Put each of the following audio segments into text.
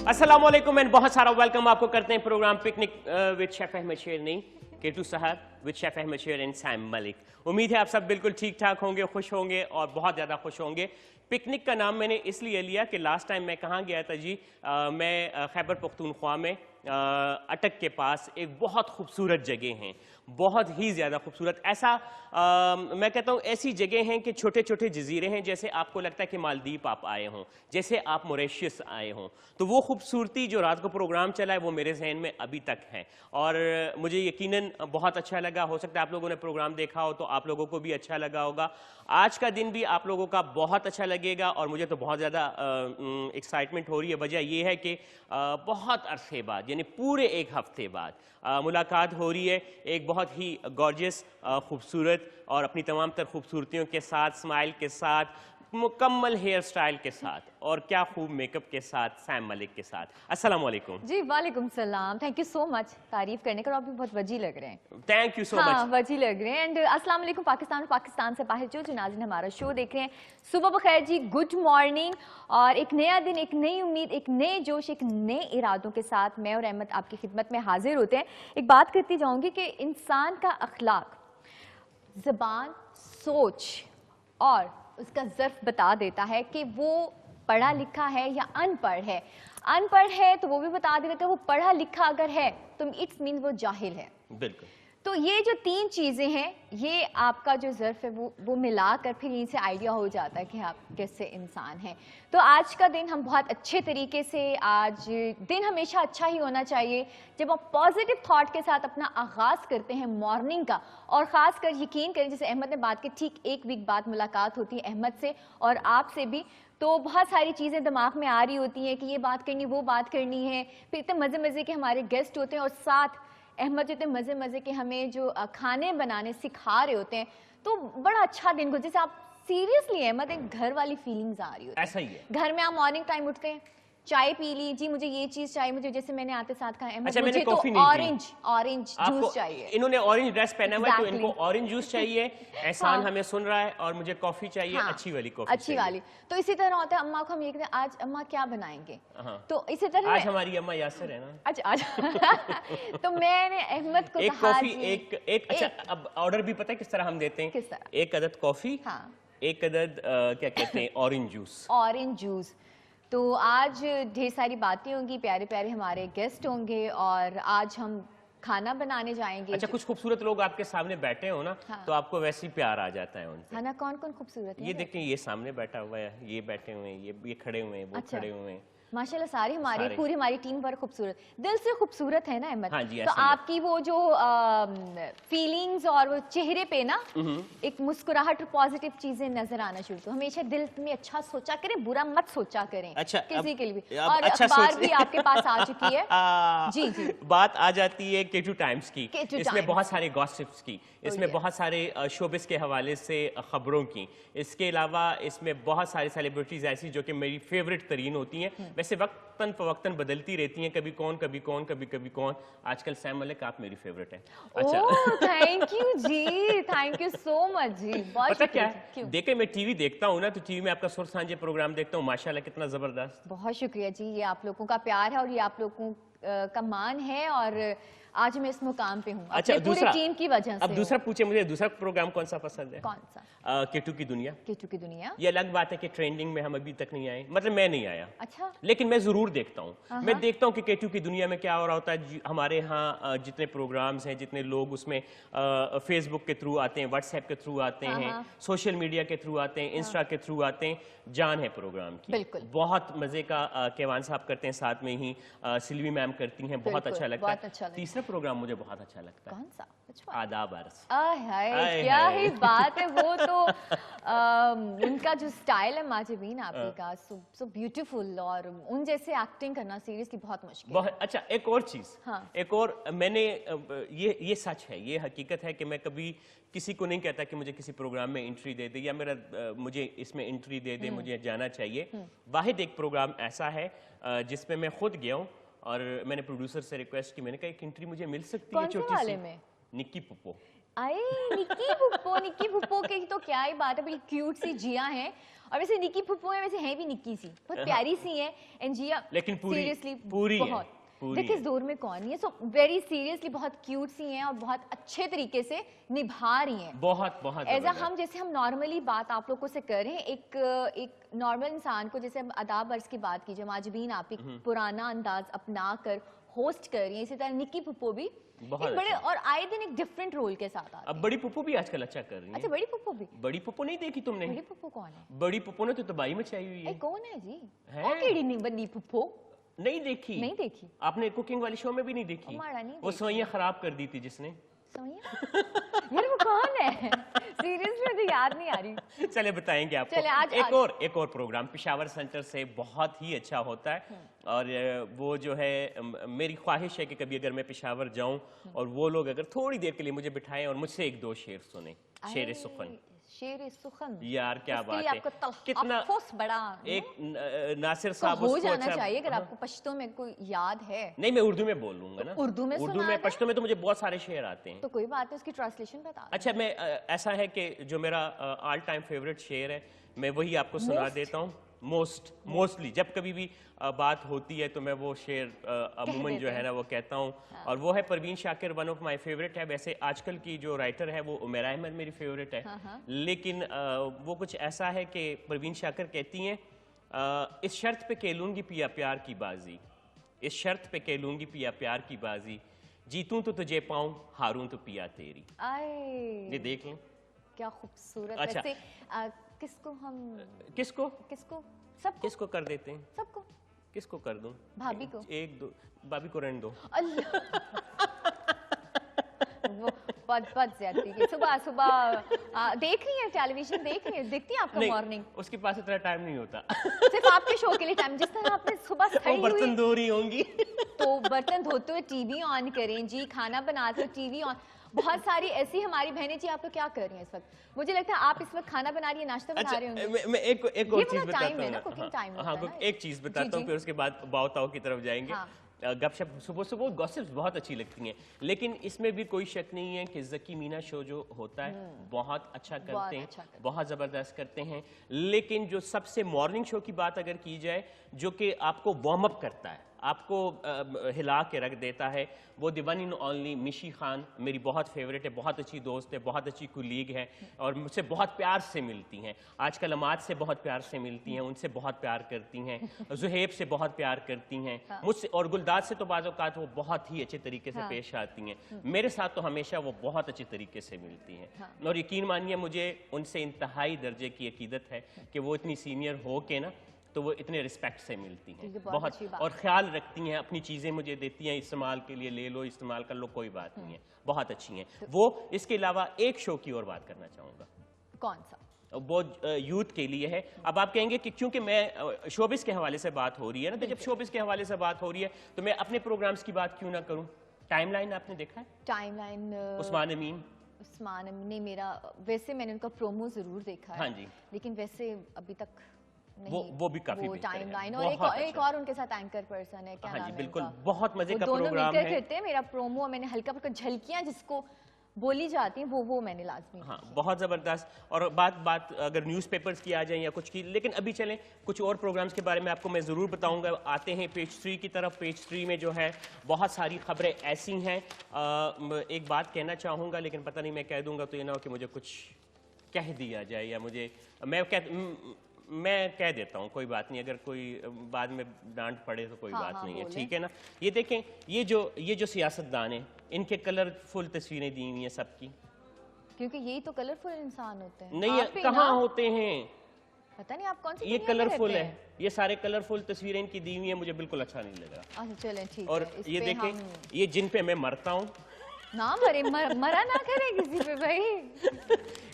अस्सलाम वालेकुम एंड बहुत सारा वेलकम आपको करते हैं programme picnic with chef Ahmed Sherni, केटू साहब विद शेफ अहमद शेर एंड सैम मलिक। उम्मीद है आप सब बिल्कुल ठीक ठाक होंगे, खुश होंगे और बहुत ज़्यादा खुश होंगे। पिकनिक का नाम मैंने इसलिए लिया कि लास्ट टाइम मैं कहाँ गया था जी, मैं खैबर पख्तूनख्वा में अटक के पास एक बहुत खूबसूरत जगह हैं, बहुत ही ज़्यादा खूबसूरत। ऐसा मैं कहता हूँ ऐसी जगह हैं कि छोटे छोटे जजीरे हैं, जैसे आपको लगता है कि मालदीव आप आए हों, जैसे आप मॉरिशस आए हों। तो वो खूबसूरती जो रात को प्रोग्राम चला है वो मेरे जहन में अभी तक है और मुझे यकीनन बहुत अच्छा लगा। हो सकता है आप लोगों ने प्रोग्राम देखा हो तो आप लोगों को भी अच्छा लगा होगा। आज का दिन भी आप लोगों का बहुत अच्छा लगेगा और मुझे तो बहुत ज़्यादा एक्साइटमेंट हो रही है। वजह यह है कि बहुत अरसे बाद, यानी पूरे एक हफ्ते बाद मुलाकात हो रही है एक बहुत ही गॉर्जियस, खूबसूरत और अपनी तमाम तर खूबसूरतियों के साथ, स्माइल के साथ, मुकम्मल हेयर स्टाइल के साथ और क्या खूब मेकअप के साथ, सैम मलिक के साथ। अस्सलाम वालेकुम जी। वालेकुम सलाम। थैंक यू सो मच तारीफ करने का, आप भी बहुत वजी लग रहे हैं। थैंक यू सो हाँ, मच। वजी लग रहे हैं। एंड अस्सलाम वालेकुम पाकिस्तान और पाकिस्तान से बाहर जो नाज़रीन हमारा शो देख रहे हैं, सुबह बखैर जी, गुड मॉर्निंग। और एक नया दिन, एक नई उम्मीद, एक नए जोश, एक नए इरादों के साथ मैं और अहमद आपकी खिदमत में हाजिर होते हैं। एक बात करती जाऊँगी कि इंसान का अखलाक, ज़बान, सोच और उसका ज़र्फ बता देता है कि वो पढ़ा लिखा है या अनपढ़ है। अनपढ़ है तो वो भी बता देता है, वो पढ़ा लिखा अगर है तो इट्स मीन वो जाहिल है। बिल्कुल। तो ये जो तीन चीज़ें हैं, ये आपका जो ज़र्फ है वो मिलाकर फिर इनसे आइडिया हो जाता है कि आप कैसे इंसान हैं। तो आज का दिन हम बहुत अच्छे तरीके से, आज दिन हमेशा अच्छा ही होना चाहिए जब आप पॉजिटिव थॉट के साथ अपना आगाज़ करते हैं मॉर्निंग का। और ख़ास कर यकीन करें, जैसे अहमद ने बात की, ठीक एक वीक बाद मुलाकात होती है अहमद से और आपसे भी, तो बहुत सारी चीज़ें दिमाग में आ रही होती हैं कि ये बात करनी, वो बात करनी है। फिर इतने मज़े मज़े के हमारे गेस्ट होते हैं और साथ अहमद जो इतने मज़े मज़े के हमें जो खाने बनाने सिखा रहे होते हैं, तो बड़ा अच्छा दिन गुजरे। जैसे आप सीरियसली अहमद, एक घर वाली फीलिंग्स आ रही होती है। ऐसा ही है। घर में आप मॉर्निंग टाइम उठते हैं, चाय पी ली, जी मुझे ये चीज़ चाहिए, मुझे जैसे मैंने आते साथ कहा अहमद अच्छा, मुझे तो ऑरेंज जूस चाहिए। इन्होंने ऑरेंज ड्रेस पहना हुआ है तो Exactly. इनको ऑरेंज जूस चाहिए। एहसान हाँ। हमें सुन रहा है और मुझे कॉफी चाहिए, हाँ, अच्छी वाली कॉफी अच्छी वाली। तो इसी तरह होता है, अम्मा को हम ये कहते हैं आज अम्मा क्या बनाएंगे। हाँ। तो इसी तरह आज हमारी अम्मा यासिर है ना। अच्छा अच्छा तो मैंने अहमद को एक कहा कॉफी, जी, एक अच्छा, अब ऑर्डर भी पता है किस तरह हम देते हैं? किस तरह? एक अदद कॉफी, हाँ, एक अदद क्या कहते हैं, ऑरेंज जूस। Orange juice. तो आज ढेर सारी बातें होंगी, प्यारे प्यारे हमारे गेस्ट होंगे और आज हम खाना बनाने जाएंगे। अच्छा, कुछ खूबसूरत लोग आपके सामने बैठे हो ना, हाँ। तो आपको वैसे ही प्यार आ जाता है उनसे। है ना, कौन कौन खूबसूरत है? ये देखें, ये सामने बैठा हुआ है, ये बैठे हुए हैं, ये खड़े हुए हैं, वो अच्छा। खड़े हुए हैं। माशाल्लाह सारी हमारी सारे। पूरी हमारी टीम पर खूबसूरत, दिल से खूबसूरत है ना अहमद। हाँ जी, तो ऐसा ही है। आपकी वो जो फीलिंग्स और वो चेहरे पे ना एक मुस्कुराहट और पॉजिटिव चीजें नजर आना शुरू। तो हमेशा दिल में अच्छा सोचा करें, बुरा मत सोचा करें अच्छा, किसी के लिए भी। अब और अच्छा अखबार सोच भी आपके पास आ चुकी है। जी जी। बात आ जाती है केटू टाइम्स की। केटू इसमें टाइम्स। बहुत सारे गॉसिप्स की, इसमें yes. बहुत सारे शोबिस के हवाले से खबरों की। इसके अलावा इसमें बहुत सारी सेलिब्रिटीज ऐसी जो कि मेरी फेवरेट तरीन होती हैं। वैसे वक्तन फवक्तन बदलती रहती हैं, कभी कौन कभी कौन, कभी कभी कौन। आजकल सैम मलिक आप मेरी फेवरेट है। अच्छा ओह थैंक यू जी, थैंक यू सो मच जी, बहुत पता क्या शुक्रिया। है, क्यों? देखे मैं टीवी देखता हूँ ना, तो टीवी में आपका सुर सांझे प्रोग्राम देखता हूँ, माशाल्लाह कितना जबरदस्त। बहुत शुक्रिया जी, ये आप लोगों का प्यार है और ये आप लोगों का मान है और आज मैं इस मुकाम पे हूँ अच्छा, अपने पूरे दूसरा, टीम की वजह से। अब दूसरा पूछे मुझे, दूसरा प्रोग्राम कौन सा पसंद है? कौन सा? केटू की दुनिया। केचू की दुनिया। ये अलग बात है कि ट्रेंडिंग में हम अभी तक नहीं आए, मतलब मैं नहीं आया, अच्छा। लेकिन मैं जरूर देखता हूँ। मैं देखता हूँ कि केटू की दुनिया में क्या हो रहा होता है। हमारे यहाँ जितने प्रोग्राम्स हैं, जितने लोग उसमें फेसबुक के थ्रू आते हैं, व्हाट्सएप के थ्रू आते हैं, सोशल मीडिया के थ्रू आते हैं, इंस्टा के थ्रू आते हैं, जान है प्रोग्राम की। बिल्कुल। बहुत मजे का केवान साहब करते हैं, साथ में ही सिल्वी मैम करती हैं, बहुत अच्छा लगता है। तीसरा प्रोग्राम मुझे बहुत अच्छा लगता है। कौन सा? आदाब अर्ज। हाय क्या ही बात है, वो तो उनका जो स्टाइल है माजिबीन आपकी का, सो ब्यूटीफुल, और उन जैसे एक्टिंग करना सीरियसली बहुत मुश्किल है। बहुत अच्छा। एक और चीज, हाँ। एक और मैंने ये सच है, ये हकीकत है कि मैं कभी किसी को नहीं कहता कि मुझे किसी प्रोग्राम में एंट्री दे दे या मुझे इसमें एंट्री दे दे, मुझे जाना चाहिए। वाहिद एक प्रोग्राम ऐसा है जिसमें मैं खुद गया हूँ और मैंने प्रोड्यूसर से रिक्वेस्ट की, मैंने कहा एक एंट्री मुझे मिल सकती है छोटी सी? में? निक्की पुप्पो। आए निक्की फुप्पो की तो क्या ही बात है, बड़ी क्यूट सी जिया है। और वैसे निक्की फुप्पो है, वैसे है भी निक्की सी, बहुत प्यारी सी है। एंड जिया लेकिन सीरियसली पूरी बहुत है। देखिए इस दौर में कौन नहीं है। सो वेरी सीरियसली बहुत क्यूट सी हैं और बहुत अच्छे तरीके से निभा रही हैं। बहुत बहुत ऐसा हम जैसे हम नॉर्मली बात आप लोगों से कर रहे हैं, एक नॉर्मल इंसान को, जैसे हम अदाब अर्ज की बात कीजिए, माजबीन आप एक पुराना अंदाज अपना कर होस्ट कर रही है, इसी तरह निक्की पुप्पो भी बहुत बड़े और आए दिन एक डिफरेंट रोल के साथ आती है। अब बड़ी पुप्पो भी आजकल अच्छा कर रही है। अच्छा बड़ी पुप्पो भी? बड़ी पुप्पो नहीं देखी तुमने? बड़ी पुप्पो कौन है? बड़ी पुप्पो ने तो तबाही मचाई हुई है। कौन है जी? है? कौन केड़ी नहीं बड़ी पुप्पो? नहीं देखी? नहीं देखी। आपने कुकिंग वाली शो में भी नहीं देखी? वो सोइयां खराब कर दी थी जिसने। यार वो कौन है? सीरियसली मुझे याद नहीं आ रही। चले बताएंगे आपको। चले आज एक और प्रोग्राम पेशावर सेंटर से बहुत ही अच्छा होता है और वो जो है मेरी ख्वाहिश है कि कभी अगर मैं पेशावर जाऊं और वो लोग अगर थोड़ी देर के लिए मुझे बिठाएं और मुझसे एक दो शेर सुने। शेर सुखन, शेर सुखन यार क्या बात है, कितना बड़ा एक नासिर साहब हो जाना चाहिए अगर आपको पश्तो में कोई याद है। नहीं मैं उर्दू में बोल लूंगा ना। उर्दू में पश्तो में तो मुझे बहुत सारे शेर आते हैं। तो कोई बात है, उसकी ट्रांसलेशन बता। अच्छा मैं ऐसा है कि जो मेरा ऑल टाइम फेवरेट शेर है मैं वही आपको सुना देता हूँ। मोस्टली जब कभी भी बात होती है तो मैं वो शेर अमूमन जो है ना वो कहता हूँ। और वो है Parveen Shakir, one of my favourite है। वैसे आजकल की जो राइटर है वो उमेरा अहमद मेरी फेवरेट है। लेकिन वो कुछ ऐसा है कि परवीन शाकिर कहती हैं इस शर्त पे खेलूंगी पिया प्यार की बाजी, इस शर्त पे खेलूंगी पिया प्यार की बाजी, जीतूं तो तुझे पाऊं हारूं तो पिया तेरी। ये देख लें क्या खूबसूरत। अच्छा किसको हम किसको कर देते हैं? सबको। किसको कर दूं? भाभी को। एक दो भाभी को रहने दो। वो बहुत ज्यादती है। सुबह देख रही है टेलीविजन, देख रही है, देखती है आपका मॉर्निंग? उसके पास इतना टाइम नहीं होता। सिर्फ आपके शो के लिए टाइम। जिस तरह आपने सुबह खड़ी हुई बर्तन धो रही होंगी तो बर्तन धोते हुए टीवी ऑन करें जी, खाना बनाते हुए टीवी ऑन। बहुत सारी ऐसी हमारी बहनें जी, आप तो क्या कर रही हैं इस वक्त? मुझे लगता है आप इस वक्त खाना बना रही है, नाश्ता बना रहे होंगे। मैं एक और चीज बताता हूँ। एक चीज बताता हूँ फिर उसके बाद बावताओ की तरफ जाएंगे। गपशप सुबह गॉसिप्स बहुत अच्छी लगती हैं, लेकिन इसमें भी कोई शक नहीं है कि ज़की मीना शो जो होता है बहुत अच्छा करते हैं, बहुत ज़बरदस्त करते हैं। लेकिन जो सबसे मॉर्निंग शो की बात अगर की जाए, जो कि आपको वार्म अप करता है, आपको हिला के रख देता है, वो द वन इन ओनली मिशी खान मेरी बहुत फेवरेट है, बहुत अच्छी दोस्त है, बहुत अच्छी कुलीग है और मुझसे बहुत प्यार से मिलती हैं। आजकल अमाद से बहुत प्यार से मिलती हैं, उनसे बहुत प्यार करती हैं, जुहेब से बहुत प्यार करती हैं मुझसे, और गुलदाद से तो बाज़ औक़ात वो बहुत ही अच्छे तरीके से पेश आती हैं। मेरे साथ तो हमेशा वो बहुत अच्छे तरीके से मिलती हैं और यकीन मानिए मुझे उनसे इंतहाई दर्जे की अकीदत है कि वो इतनी सीनियर हो के ना तो वो इतने रिस्पेक्ट से मिलती हैं, बहुत और ख्याल रखती हैं, अपनी चीज़ें मुझे देती हैं, इस्तेमाल के लिए ले लो, इस्तेमाल कर लो, कोई बात नहीं है, बहुत अच्छी हैं वो। इसके अलावा एक शो की और बात करना चाहूँगा। कौन सा? वो यूथ के लिए है। अब आप कहेंगे कि क्योंकि मैं शोबिस के हवाले से बात हो रही है ना, तो जब शोबिस के हवाले से बात हो रही है तो मैं अपने प्रोग्राम्स की बात क्यों ना करूँ। टाइमलाइन आपने देखा है? टाइमलाइन उस्मान अमीन ने मेरा, वैसे मैंने उनका प्रोमो जरूर देखा है। हाँ जी। लेकिन वैसे अभी तक वो भी काफी टाइमलाइन और एक और उनके साथ एंकर पर्सन है, क्या नाम है? बिल्कुल बहुत मजे का प्रोग्राम है। दोनों मिलकर करते हैं। मेरा प्रोमो मैंने हल्का फुल्का झलकियां जिसको बोली जाती हैं वो मैंने लाजमी। हाँ बहुत ज़बरदस्त। और बात अगर न्यूज़पेपर्स की आ जाए या कुछ की, लेकिन अभी चलें कुछ और प्रोग्राम्स के बारे में आपको मैं ज़रूर बताऊंगा। आते हैं पेज 3 की तरफ। पेज 3 में जो है बहुत सारी खबरें ऐसी हैं। एक बात कहना चाहूँगा लेकिन पता नहीं मैं कह दूँगा तो ये ना हो कि मुझे कुछ कह दिया जाए या मुझे मैं कह देता हूँ, कोई बात नहीं, अगर कोई बाद में डांट पड़े तो कोई बात नहीं है, ठीक है ना। ये देखें, ये जो सियासतदान हैं इनके कलरफुल तस्वीरें दी हुई हैं सबकी, क्योंकि यही तो कलरफुल इंसान होते हैं। नहीं कहाँ होते हैं, पता नहीं आप कौन सी। ये कलरफुल है, ये सारे कलरफुल तस्वीरें इनकी दी हुई हैं, मुझे बिल्कुल अच्छा नहीं लगा। अच्छा चलें ठीक है। और ये देखें, ये जिन पे मैं मरता हूँ ना मरे, मरा ना करे किसी पे भाई।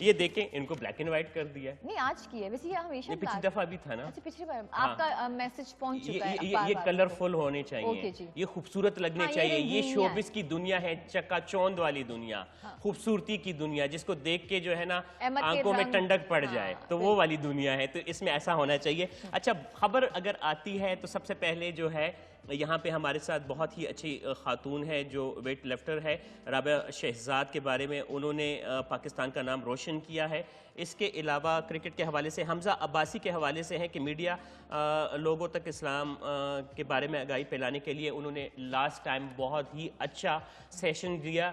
ये देखें, इनको ब्लैक एंड व्हाइट कर दिया है। नहीं आज की है वैसे, ये हमेशा ये पिछली दफा भी था ना। अच्छा पिछली बार आपका मैसेज पहुंच चुका है। ये कलरफुल होने चाहिए, ये खूबसूरत लगने चाहिए। ये शोबिस की दुनिया है, चकाचौंध वाली दुनिया, खूबसूरती की दुनिया, जिसको देख के जो है ना आंखों में ठंडक पड़ जाए, तो वो वाली दुनिया है। तो इसमें ऐसा होना चाहिए। अच्छा खबर अगर आती है तो सबसे पहले जो है यहाँ पे हमारे साथ बहुत ही अच्छी खातून है जो वेट लिफ्टर है, राबिया शहजाद के बारे में, उन्होंने पाकिस्तान का नाम रोशन किया है। इसके अलावा क्रिकेट के हवाले से हमजा अब्बासी के हवाले से है कि मीडिया लोगों तक इस्लाम के बारे में आगाही फैलाने के लिए उन्होंने लास्ट टाइम बहुत ही अच्छा सेशन दिया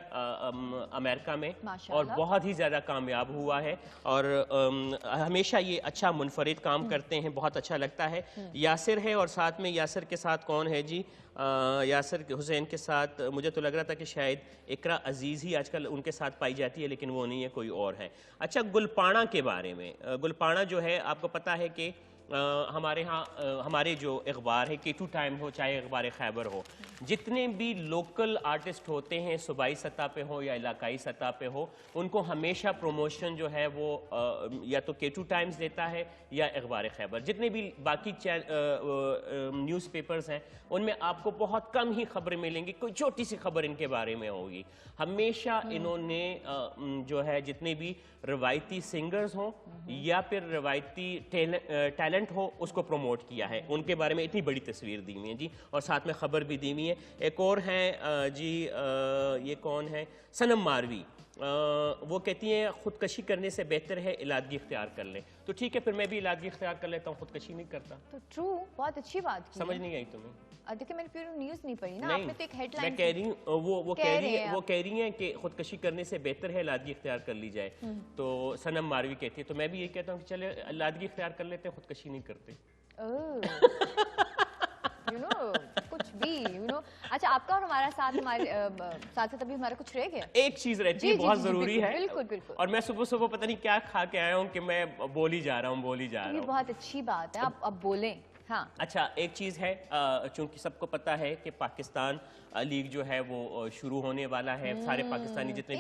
अमेरिका में, और बहुत ही ज़्यादा कामयाब हुआ है। और हमेशा ये अच्छा मुनफरिद काम करते हैं, बहुत अच्छा लगता है। यासिर है, और साथ में यासिर के साथ कौन है जी? यासिर हुसैन के साथ मुझे तो लग रहा था कि शायद इकरा अजीज़ ही आजकल उनके साथ पाई जाती है, लेकिन वो नहीं है, कोई और है। अच्छा, गुलपाना के बारे में, गुलपाना जो है आपको पता है कि हमारे यहाँ हमारे जो अखबार है, K2 टाइम हो चाहे अखबार खैबर हो, जितने भी लोकल आर्टिस्ट होते हैं, सूबाई सतह पे हो या इलाकाई सतह पे हो, उनको हमेशा प्रमोशन जो है वो या तो K2 टाइम्स देता है या अखबार खैबर। जितने भी बाकी न्यूज़पेपर्स हैं उनमें आपको बहुत कम ही खबरें मिलेंगी, कोई छोटी सी खबर इनके बारे में होगी। हमेशा इन्होंने जो है जितने भी रवायती सिंगर्स हों या फिर रवायती टैलेंट हो, उसको प्रमोट किया है। उनके बारे में इतनी बड़ी तस्वीर दी हुई है जी, और साथ में ख़बर भी दी हुई है। एक और हैं जी, ये कौन है? सनम मारवी। वो कहती हैं खुदकशी करने से बेहतर है इलादगी इख्तियार कर लें। तो ठीक है, फिर मैं भी इलादगी इख्तियार कर लेता हूँ, खुदकशी नहीं करता। तो ट्रू, बहुत अच्छी बात की। समझ नहीं आई तुम्हें? देखिए, मैंने पूरी न्यूज़ नहीं पढ़ी ना, नहीं, आपने तो एक हेडलाइन। मैं कह रही हूँ वो कह रही हैं कि खुदकशी करने से बेहतर है इलादगी इख्तियार कर ली जाए। तो सनम मारवी कहती है, तो मैं भी यही कहता हूँ कि चले इलादगी इख्तियार कर लेते हैं, खुदकशी नहीं करते। कुछ भी अच्छा, आपका और हमारा साथ, हमारे साथ साथ अभी हमारा कुछ रह गया। एक चीज रहती है, बहुत जरूरी है। बिल्कुल बिल्कुल। और मैं सुबह सुबह पता नहीं क्या खा के आया हूँ कि मैं बोल ही जा रहा हूँ। ये बहुत अच्छी बात है, आप अब बोलें। हाँ, अच्छा, एक चीज़ है, चूंकि सबको पता है कि पाकिस्तान लीग जो है वो शुरू होने वाला है। सारे पाकिस्तानी जितने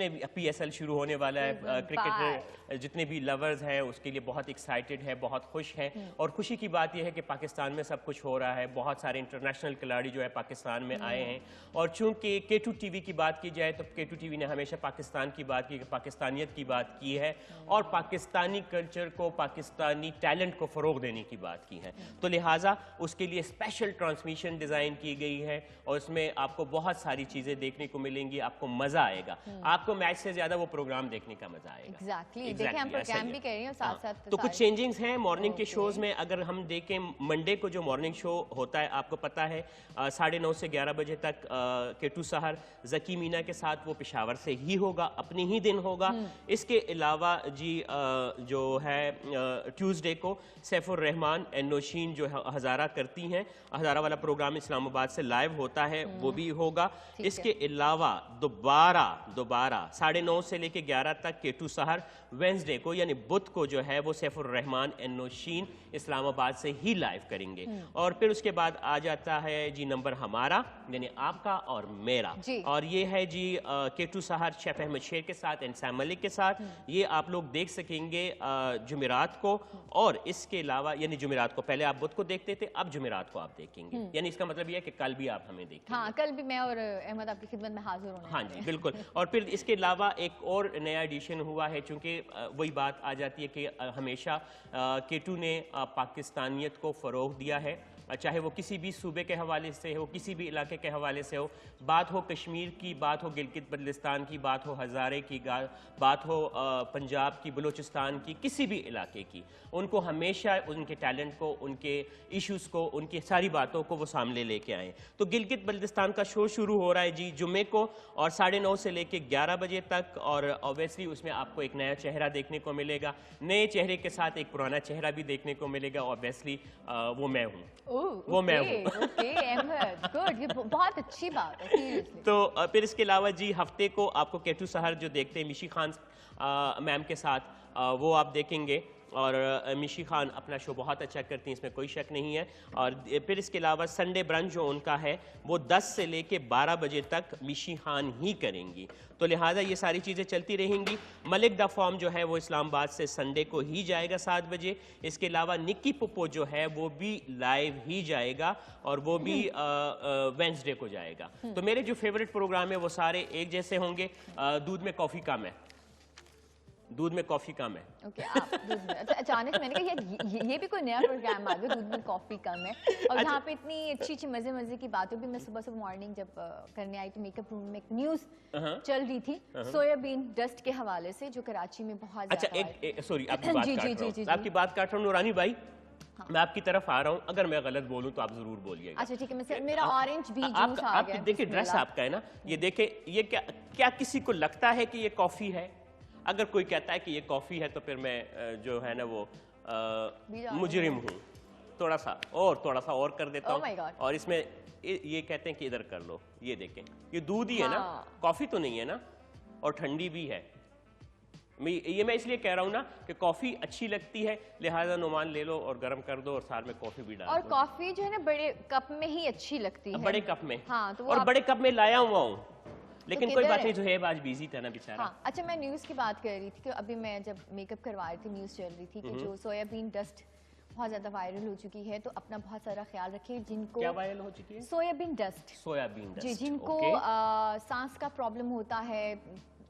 भी PSL शुरू होने वाला है, क्रिकेटर जितने भी लवर्स हैं उसके लिए बहुत एक्साइटेड है, बहुत खुश है। और खुशी की बात यह है कि पाकिस्तान में सब कुछ हो रहा है, बहुत सारे इंटरनेशनल खिलाड़ी जो है पाकिस्तान में आए हैं। और चूंकि K2 TV की बात की जाए तो K2 TV ने हमेशा पाकिस्तान की बात की, पाकिस्तानियत की बात की है, और पाकिस्तानी कल्चर को, पाकिस्तानी टैलेंट को फ़रोग देने की बात की है। तो लिहाजा उसके लिए स्पेशल ट्रांसमिशन डिज़ाइन की गई है, और उसमें आपको बहुत सारी चीज़ें देखने को मिलेंगी, आपको मज़ा आएगा। आपको मैच से ज़्यादा वो प्रोग्राम देखने का मज़ा आएगा। एग्जैक्टली, देखिए हम प्रोग्राम भी कह रहे हैं और साथ साथ तो कुछ चेंजिंग्स हैं मॉर्निंग के शोज़ में। अगर हम देखें मंडे को जो मॉर्निंग शो होता है, आपको पता है 9:30 से 11 बजे तक K2 सहर ज़की मीना के साथ वो पेशावर से ही होगा, अपनी ही दिन होगा। इसके अलावा जी जो है ट्यूसडे को सैफुर रहमान एंड नौशीन जो है हज़ारा करती हैं, हज़ारा वाला प्रोग्राम इस्लामाबाद से लाइव होता है, वो भी होगा। इसके अलावा दोबारा 9:30 से लेके 11 तक K2 सहर वेंसडे को यानी बुध को जो है वो सैफुर रहमान एंड नौशीन इस्लामाबाद से ही लाइव करेंगे। और फिर उसके बाद आ जाता है जी नंबर हमारा, यानी आपका और मेरा, और ये है जी K2 सहर शेफ अहमद शेर के साथ एंड सैम मलिक के साथ। ये आप लोग देख सकेंगे जुमेरात को, और इसके अलावा यानी जुमेरात को, पहले आप बुध को देखते थे, अब जुमेरात को आप देखेंगे। यानी इसका मतलब ये है कि कल भी आप हमें देखेंगे। हाँ, कल भी मैं और अहमद आपकी खिदमत में हाजिर होने। हाँ जी, बिल्कुल। और फिर इसके अलावा एक और नया एडिशन हुआ है, चूँकि वही बात आ जाती है कि हमेशा K2 ने पाकिस्तानियत को फ़रोग़ दिया है, चाहे वो किसी भी सूबे के हवाले से हो, किसी भी इलाके के हवाले से हो। बात हो कश्मीर की, बात हो गिलगित बल्तिस्तान की, बात हो हज़ारे की, बात हो पंजाब की, बलूचिस्तान की, किसी भी इलाके की, उनको हमेशा उनके टैलेंट को, उनके इश्यूज़ को, उनकी सारी बातों को वो सामने लेके आए। तो गिलगित बल्तिस्तान का शो शुरू हो रहा है जी जुमे को, और 9:30 से लेके 11 बजे तक। और ऑब्वियसली उसमें आपको एक नया चेहरा देखने को मिलेगा, नए चेहरे के साथ एक पुराना चेहरा भी देखने को मिलेगा। ऑब्वियसली वो मैं हूँ, वो मैं हूँ। गुड, ये बहुत अच्छी बात है सीरियसली। तो फिर इसके अलावा जी हफ्ते को आपको K2 सहर जो देखते हैं मिशी खान मैम के साथ, वो आप देखेंगे। और मिशी खान अपना शो बहुत अच्छा करती हैं, इसमें कोई शक नहीं है। और फिर इसके अलावा संडे ब्रंच जो उनका है वो 10 से लेके 12 बजे तक मिशी खान ही करेंगी। तो लिहाजा ये सारी चीज़ें चलती रहेंगी। मलिक द फॉर्म जो है वो इस्लामाबाद से संडे को ही जाएगा 7 बजे। इसके अलावा निक्की पुप्पो जो है वो भी लाइव ही जाएगा, और वो भी वेंसडे को जाएगा। तो मेरे जो फेवरेट प्रोग्राम है वो सारे एक जैसे होंगे। दूध में कॉफ़ी कम है, दूध में कॉफी कम है। ओके आप दूध में, अच्छा अचानक से मैंने कहा यार ये भी कोई नया प्रोग्राम आ गया, दूध में कॉफी कम है। और यहाँ पे इतनी अच्छी अच्छी मजे मजे की बातें भी, मैं सुबह सुबह मॉर्निंग जब करने आई तो मेकअप रूम में एक न्यूज चल रही थी सोयाबीन डस्ट के हवाले से, जो कराची में बहुत अच्छा ज्यादा सॉरी आपकी बात जी, काट जी, रहा हूँ, जी, जी, आपकी बात काट रहा हूँ नूरानी भाई। मैं आपकी तरफ आ रहा हूँ, अगर मैं गलत बोलूँ तो आप जरूर बोलिएगा। अच्छा ठीक है, मेरा ऑरेंज भी जूस आ आप गया। देखिए ड्रेस आपका है ना, ये देखे, ये क्या किसी को लगता है कि ये कॉफी है? अगर कोई कहता है कि ये कॉफी है तो फिर मैं जो है ना वो मुजरिम हूँ। थोड़ा सा और कर देता Oh my हूँ। God. और इसमें ये कहते हैं कि इधर कर लो, ये देखें, ये दूध ही है ना, हाँ। कॉफी तो नहीं है ना, और ठंडी भी है। मैं इसलिए कह रहा हूँ ना कि कॉफी अच्छी लगती है, लिहाजा नुमान ले लो और गर्म कर दो और साथ में कॉफी भी डाल और दो। कॉफी जो है ना बड़े कप में ही अच्छी लगती है। बड़े कप में, हाँ, तो वो और आप- बड़े कप में लाया हुआ हूँ, लेकिन कोई किधर बात है? नहीं, जुहेब आज बिजी था ना बेचारा। हाँ, अच्छा मैं न्यूज़ की बात कर रही थी कि अभी मैं जब मेकअप करवा रही थी न्यूज़ चल रही थी कि जो सोयाबीन डस्ट बहुत ज़्यादा वायरल हो चुकी है, तो अपना बहुत सारा ख्याल रखिए। जिनको क्या वायरल हो चुकी है? Soybean dust, soybean dust. जी, जिनको ओके। सांस का प्रॉब्लम होता है,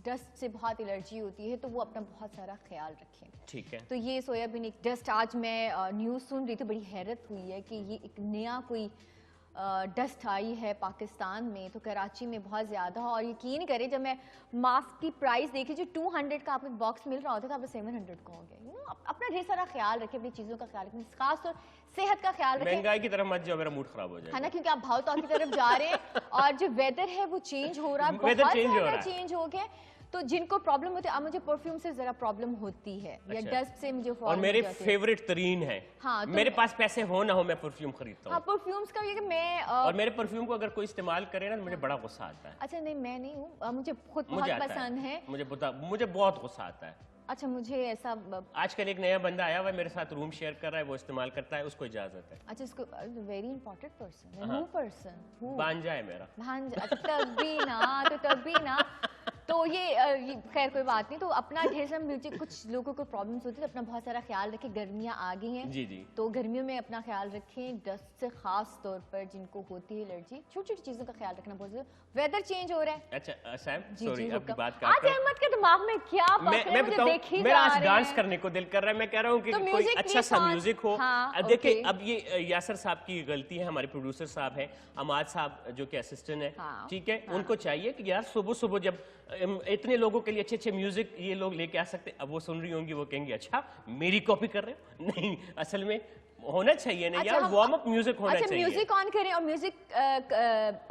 डस्ट से बहुत एलर्जी होती है, तो वो अपना बहुत सारा ख्याल रखें। ठीक है। तो ये सोयाबीन एक डस्ट, आज मैं न्यूज़ सुन रही थी, बड़ी हैरत हुई है कि ये एक नया कोई डस्ट आई है पाकिस्तान में, तो कराची में बहुत ज़्यादा। और यकीन करें जब मैं मास्क की प्राइस देखी, जो 200 का आपको बॉक्स मिल रहा होता था, अब 700 का हो गया। अपना ढेर सारा ख्याल रखें, अपनी चीज़ों का ख्याल रखें, खासतौर सेहत का ख्याल रखें, महंगाई की तरफ मत जाओ, मेरा मूड खराब हो है जाएगा। ना, क्योंकि आप भाव ताव की तरफ जा रहे हैं और जो वेदर है वो चेंज हो रहा है, Weather बहुत change हो ज़्यादा रहा है। चेंज हो गया। तो जिनको प्रॉब्लम होती है, अब मुझे परफ्यूम से जरा प्रॉब्लम होती है, या अच्छा। डस्ट से मुझे और फॉल मेरे हो जाती है। फेवरेट तरीन है, हाँ, तो मेरे मैं- पास पैसे हो ना हो, मैं परफ्यूम खरीदता हाँ, हूँ। परफ्यूम्स का ये कि मैं और मेरे परफ्यूम को अगर कोई इस्तेमाल करे ना तो मुझे बड़ा गुस्सा आता है। अच्छा नहीं, मैं नहीं हूँ, मुझे खुद मुझे बहुत आता पसंद है। मुझे बहुत गुस्सा आता है। अच्छा मुझे ऐसा आजकल एक नया बंदा आया हुआ है, मेरे साथ रूम शेयर कर रहा है, वो इस्तेमाल करता है, उसको इजाजत है। अच्छा इसको वेरी इंपॉर्टेंट पर्सन, हाँ। हूँ पर्सन हूँ बांजा है मेरा। भांजा। अच्छा तब भी ना तो ये खैर कोई बात नहीं। तो अपना ढेर सारा म्यूजिक, कुछ लोगों को प्रॉब्लम्स होती है, तो अपना बहुत सारा ख्याल रखें। गर्मियाँ आ गई हैं, जी जी। तो गर्मियों में अपना ख्याल रखें, डस्ट से खास तौर पर जिनको होती है एलर्जी, छोटी छोटी चीज़ों का ख्याल रखना बहुत जरूरी। वेदर चेंज हो रहा है। अच्छा सैम, जी सॉरी जी आपकी हुक्म। बात आज काट रहा हूं। अहमद के दिमाग में क्या पक रहा है, मैं मुझे बताऊं, देख ही मेरा जा आज रहे डांस हैं। करने को दिल कर रहा है। मैं कह रहा हूँ कि तो कोई music अच्छा please सा on। म्यूजिक हो। हाँ, अब देखिए, okay। अब ये यासर साहब की गलती है, हमारे प्रोड्यूसर साहब हैं, अमाद साहब जो कि असिस्टेंट है, हाँ, ठीक है, हाँ। उनको चाहिए कि यार सुबह सुबह जब इतने लोगों के लिए अच्छे अच्छे म्यूजिक ये लोग लेके आ सकते, अब वो सुन रही होंगी, वो कहेंगे अच्छा मेरी कॉपी कर रहे हो। नहीं, असल में होना चाहिए ना यार, वार्म अप म्यूजिक होना अच्छा चाहिए। म्यूजिक ऑन करें और म्यूजिक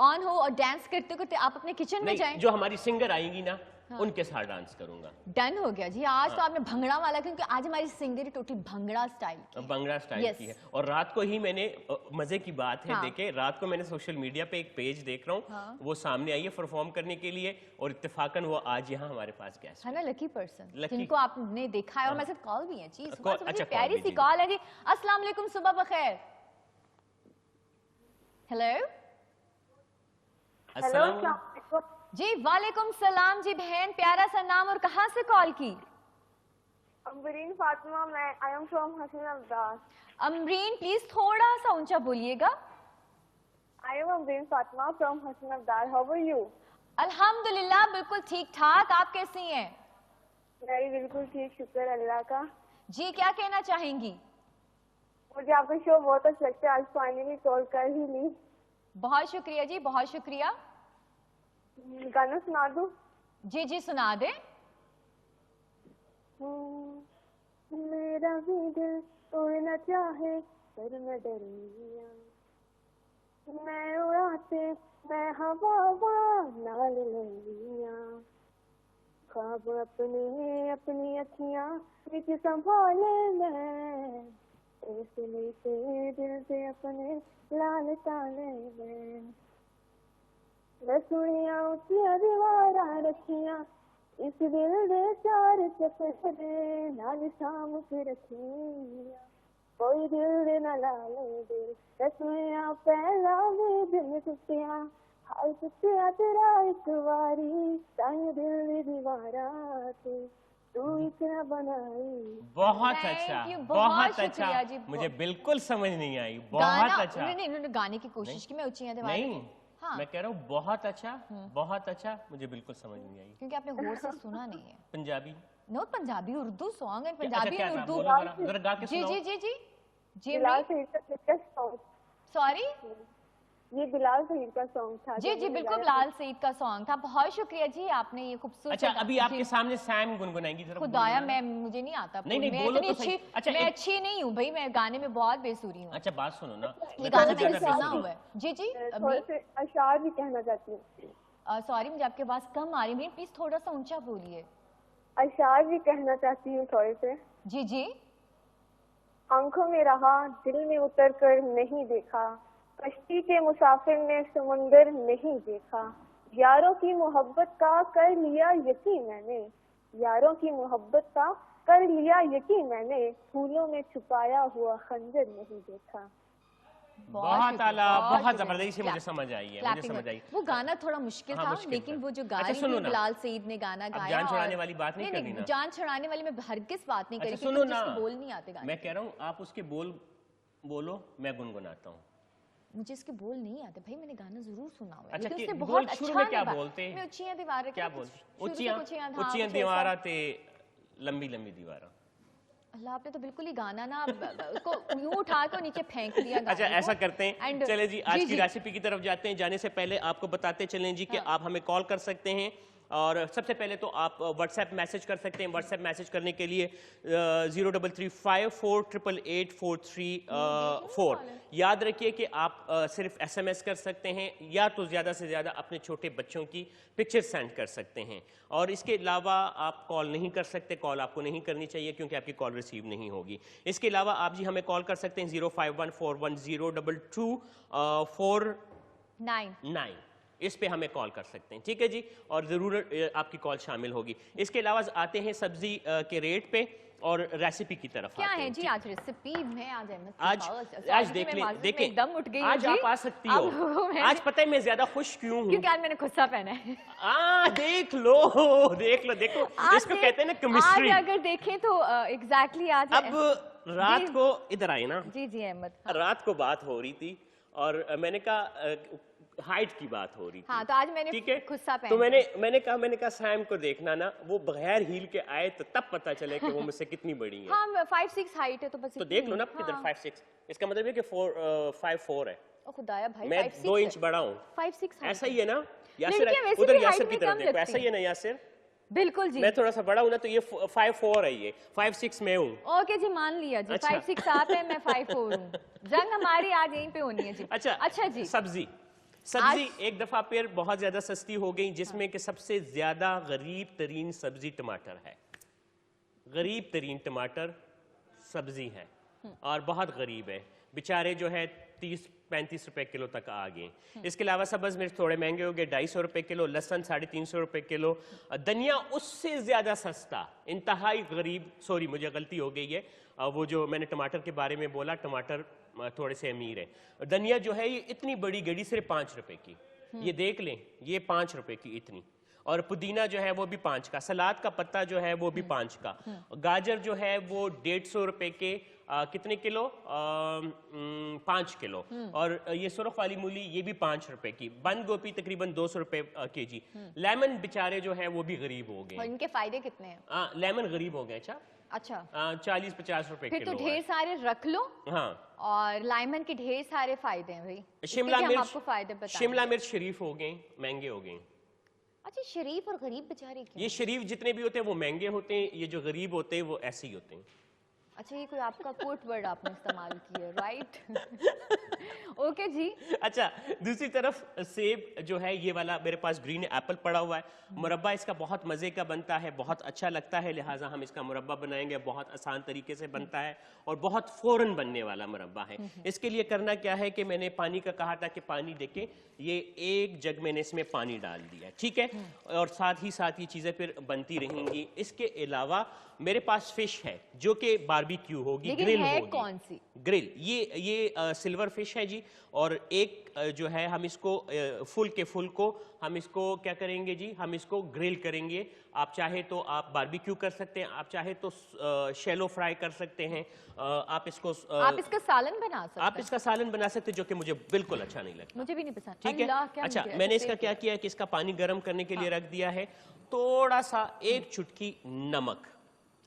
ऑन हो और डांस करते करते आप अपने किचन में नहीं, जाएं। जो हमारी सिंगर आएंगी ना, उनके साथ डांस करूंगा। डन हो गया जी। आज तो आपने भंगड़ा वाला, क्योंकि आज हमारी सिंगर टोटली भंगड़ा स्टाइल की है। Bhangra style Yes। की है। और रात को ही मैंने मजे की बात है, हाँ। देखे, रात को मैंने सोशल मीडिया पे एक पेज देख रहा हूँ, हाँ। वो सामने आई है परफॉर्म करने के लिए, और इत्तेफाकन वो आज यहाँ हमारे पास गेस्ट है ना, लकी पर्सन Lucky। जिनको आपने देखा है। और मेरे साथ कॉल भी है जी, सुबह कॉल- सुबह अच्छा, जी, कॉल प्यारी भी सी जी। कॉल है जी। अस्सलाम वालेकुम, सुबह बखैर। हेलो अस्सलाम। जी, वालेकुम सलाम जी बहन, प्यारा सा नाम और कहाँ से कॉल की? अमरीन फातिमा, मैं I am from Hasan Abdal. Amreen please थोड़ा सा ऊंचा बोलिएगा। I am Amreen Fatima from Hasan Abdal. How are you? अल्हम्दुलिल्लाह बिल्कुल ठीक ठाक, आप कैसी हैं? मैं भी बिल्कुल ठीक, शुक्र अल्लाह का। जी क्या कहना चाहेंगी? मुझे आपका शो बहुत अच्छा लगता है, आज फाइनली कॉल कर ही ली। बहुत शुक्रिया जी, बहुत शुक्रिया। गाना सुना दूं? जी जी सुना दे। मेरा भी दिल उड़ना चाहे पर मैं डरिया, मैं उड़ाते मैं हवा नाल लिया, ख्वाब अपने अपनी अखियां विच संभाले मैं, इसलिए से दिल से अपने लाल ताले में, मैं सुनिया उचिया दीवारा रखिया, इस दिल दे चार चफरे नाल शाम के रखिया, कोई दिल दे ना लाले दिल, रसोया पहला भी दिल टुटिया, हाल टुटिया तेरा एक बारी, ताई दिल दी दीवारा तू इतना बनाई। बहुत Thank अच्छा, you, बहुत शुक्रिया अच्छा। जी, मुझे बिल्कुल समझ नहीं आई, गाना बहुत अच्छा। नहीं, उन्होंने गाने की कोशिश की, मैं ऊंची दीवार नहीं, हाँ। मैं कह रहा हूँ बहुत अच्छा, बहुत अच्छा, मुझे बिल्कुल समझ नहीं आई। क्योंकि आपने गौर से सुना नहीं है। पंजाबी नो पंजाबी उर्दू सॉन्ग है, अच्छा, पंजाबी क्या एंड था? उर्दू। बोलो जरा गा के जी सुनाओ। जी जी जी जी बिलाल सईद का लेटेस्ट सॉन्ग, सॉरी ये बिलाल सईद का सॉन्ग था जी जो जी मैंने बिल्कुल गाया था। बिलाल सईद का सॉन्ग था। बहुत शुक्रिया जी, आपने ये खूबसूरत अच्छा, सा अभी गा- आपके जी। सामने सैम गुनगुनाएंगी, जरा खुदाया गुनगुनाना। मैं मुझे नहीं आता नहीं, नहीं, मैं बोलो इतनी तो सही। अच्छी अच्छा, मैं एक- अच्छी नहीं हूँ भाई, मैं गाने में बहुत बेसुरी हूँ। अच्छा, बात सुनो ना, ये मैं गाना तुमसे मैंने ज्यादा सुना बेसुरी हुआ है। जी जी थोड़े से अशार भी कहना चाहती हूँ। सॉरी मुझे आपके आवाज कम आ रही है, प्लीज थोड़ा सा ऊंचा बोलिए। अशार भी कहना चाहती हूँ थोड़े से। जी जी आंखों में रहा, दिल में उतर कर नहीं देखा, कश्ती के मुसाफिर ने समुंदर नहीं देखा, यारों की मोहब्बत का कर लिया यकीन मैंने, यारों की मोहब्बत का कर लिया यकीन मैंने, फूलों में छुपाया हुआ खंजर नहीं देखा। बहुत शुक्रिया, आला, बहुत शुक्रिया। जबरदस्ती मुझे Clap- समझ आई है, मुझे clapping समझ है। आई। वो गाना थोड़ा मुश्किल हाँ, था, मुश्किल लेकिन था। वो जो गा अच्छा, रही सुनो थी ना। बिलाल सईद ने गाना अब गाया। जान छुड़ाने और- वाली बात नहीं करनी ना। जान छुड़ाने वाली मैं हरगिज बात नहीं करी, अच्छा, क्योंकि सुनो मुझे ना, इसके बोल नहीं आते गाने मैं के। कह रहा हूँ आप उसके बोल बोलो, मैं गुनगुनाता हूँ। मुझे इसके बोल नहीं आते भाई, मैंने गाना जरूर सुना हुआ है। अच्छा, लेकिन कि उसने बोल बहुत शुरू अच्छा में क्या निभाया। बोलते हैं? मैं ऊंचियां दीवारें क्या कुछ- बोलते? शुरू से कुछ हाँ, उच्चियां कुछ ऐसा। दीवारा ते लंबी लंबी दीवारा। अल्लाह, आपने तो बिल्कुल ही गाना ना उसको यूं उठा के नीचे फेंक दिया गाने अच्छा, को। ऐसा करते हैं, And- चले जी आज की जी। रेसिपी की तरफ जाते हैं। जाने से पहले आपको बताते चलें जी कि हाँ। आप हमें कॉल कर सकते हैं, और सबसे पहले तो आप व्हाट्सएप मैसेज कर सकते हैं। व्हाट्सएप मैसेज करने के लिए 0335484344। याद रखिए कि आप सिर्फ एसएमएस कर सकते हैं, या तो ज़्यादा से ज़्यादा अपने छोटे बच्चों की पिक्चर सेंड कर सकते हैं। और इसके अलावा आप कॉल नहीं कर सकते, कॉल आपको नहीं करनी चाहिए क्योंकि आपकी कॉल रिसीव नहीं होगी। इसके अलावा आप जी हमें कॉल कर सकते हैं 0514102249, इस पे हमें कॉल कर सकते हैं, ठीक है जी। और ज़रूर आपकी कॉल शामिल होगी। इसके अलावा आते हैं सब्जी के रेट पे और रेसिपी की तरफ क्या आते है हैं, जी ठीक? आज रेसिपी में आज अहमद की आज पावर- आज sorry देख कि मैं लें, माज़रत में देखें, एकदम उठ गई हूँ आज जी। आप आ सकती हो। अब मैंने- आज पता है मैं ज्यादा खुश क्यों हूँ? क्योंकि आज मैंने खुस्सा पहना है। देख लो, देख लो, देखो, आज इसको कहते हैं ना आज केमिस्ट्री। अगर देखें तो एग्जैक्टली आज अब रात जी। को इधर आए ना, जी जी अहमद, रात को बात हो रही थी और मैंने कहा हाइट की बात हो रही थी। हाँ, तो आज मैंने ठीक है, खुस्सा तो पहना मैंने कहा सैम को देखना ना, वो बगैर हील के आए तो तब पता चले कि वो मुझसे कितनी बड़ी है। हाँ 5'6" हाइट है तो बस तो इतनी देख लो ना है। किधर हाँ। 5'6", इसका मतलब है कि 5'4" है। ओ खुदाया भाई, मैं 5'6" 2 है। इंच बड़ा हूँ। 5'6" ऐसा ही है ना यासिर? लड़कियां वैसे उधर भी यासिर height की में तरफ कम देखो, लगती ऐसा ही है ना यासिर? बिल्कुल जी। मैं थोड़ा सा बड़ा हूँ ना, तो ये 5'4" है, ये 5'6" मैं हूँ। ओके जी, मान लिया जी। अच्छा। 5'6" आप है, मैं 5'4" हूँ। जंग हमारी आज यहीं पे होनी है जी। अच्छा जी। सब्जी एक दफा फिर बहुत ज्यादा सस्ती हो गई, जिसमें कि सबसे ज्यादा गरीब तरीन सब्जी टमाटर है। गरीब तरीन टमाटर सब्जी है और बहुत गरीब है, बेचारे जो है 30-35 रुपए किलो तक आ गए। इसके अलावा सब्ज मिर्च थोड़े महंगे हो गए, 250 रुपए किलो, लहसन 350 रुपए किलो, धनिया उससे ज्यादा सस्ता, इंतहाई गरीब। सॉरी, मुझे गलती हो गई है, वो जो मैंने टमाटर के बारे में बोला, टमाटर थोड़े से अमीर है। धनिया जो है ये इतनी बड़ी गड़ी सिर्फ 5 रुपए की, ये देख लें, ये 5 रुपए की इतनी। और पुदीना जो है वो भी 5 का, सलाद का पत्ता जो है वो भी 5 का, गाजर जो है वो 150 रुपए के कितने किलो? 5 किलो। और ये सुरख वाली मूली ये भी 5 रुपए की, बंद गोभी तकरीबन 200 रुपए केजी। लेमन बेचारे जो है वो भी गरीब हो और गए। इनके फायदे कितने हैं? लेमन गरीब हो गए। अच्छा, 40-50 रुपए फिर तो किलो ढेर है। सारे रख लो। हाँ, और लाइमन के ढेर सारे फायदे हैं भाई। शिमला इसके भी हम आपको मिर्च, फायदे बताएंगे। शिमला मिर्च शरीफ हो गए, महंगे हो गए। अच्छा, शरीफ और गरीब बेचारे क्यों? ये शरीफ जितने भी होते हैं वो महंगे होते हैं, ये जो गरीब होते हैं वो ऐसे ही होते हैं। अच्छा, ये कोई आपका कोट वर्ड आपने इस्तेमाल किया, राइट? ओके जी। अच्छा, दूसरी तरफ सेब जो है ये वाला मेरे पास ग्रीन एप्पल पड़ा हुआ है, मुरब्बा इसका बहुत मज़े का बनता है, बहुत अच्छा लगता है, लिहाजा हम इसका मुरब्बा बनाएंगे। बहुत आसान तरीके से बनता है और बहुत फ़ौरन बनने वाला मुरब्बा है। इसके लिए करना क्या है कि मैंने पानी का कहा था कि पानी देके ये 1 जग मैंने इसमें पानी डाल दिया, ठीक है, और साथ ही साथ ये चीज़ें फिर बनती रहेंगी। इसके अलावा मेरे पास फिश है जो कि बारबेक्यू होगी, लेकिन ग्रिल है होगी। कौन सी? ग्रिल, ये सिल्वर फिश है जी। और एक जो है हम इसको फुल के फुल को हम इसको क्या करेंगे जी, हम इसको ग्रिल करेंगे। आप चाहे तो आप बारबेक्यू कर सकते हैं, आप चाहे तो शैलो फ्राई कर सकते हैं, आप इसको आप इसका सालन बना सकते हैं। आप इसका सालन बना सकते हैं, जो कि मुझे बिल्कुल अच्छा नहीं लगता। मुझे भी नहीं पसंद। ठीक है, अल्लाह, क्या अच्छा, मुझे मैंने ऐसे इसका क्या किया है कि इसका पानी गर्म करने के लिए रख दिया है, थोड़ा सा 1 चुटकी नमक,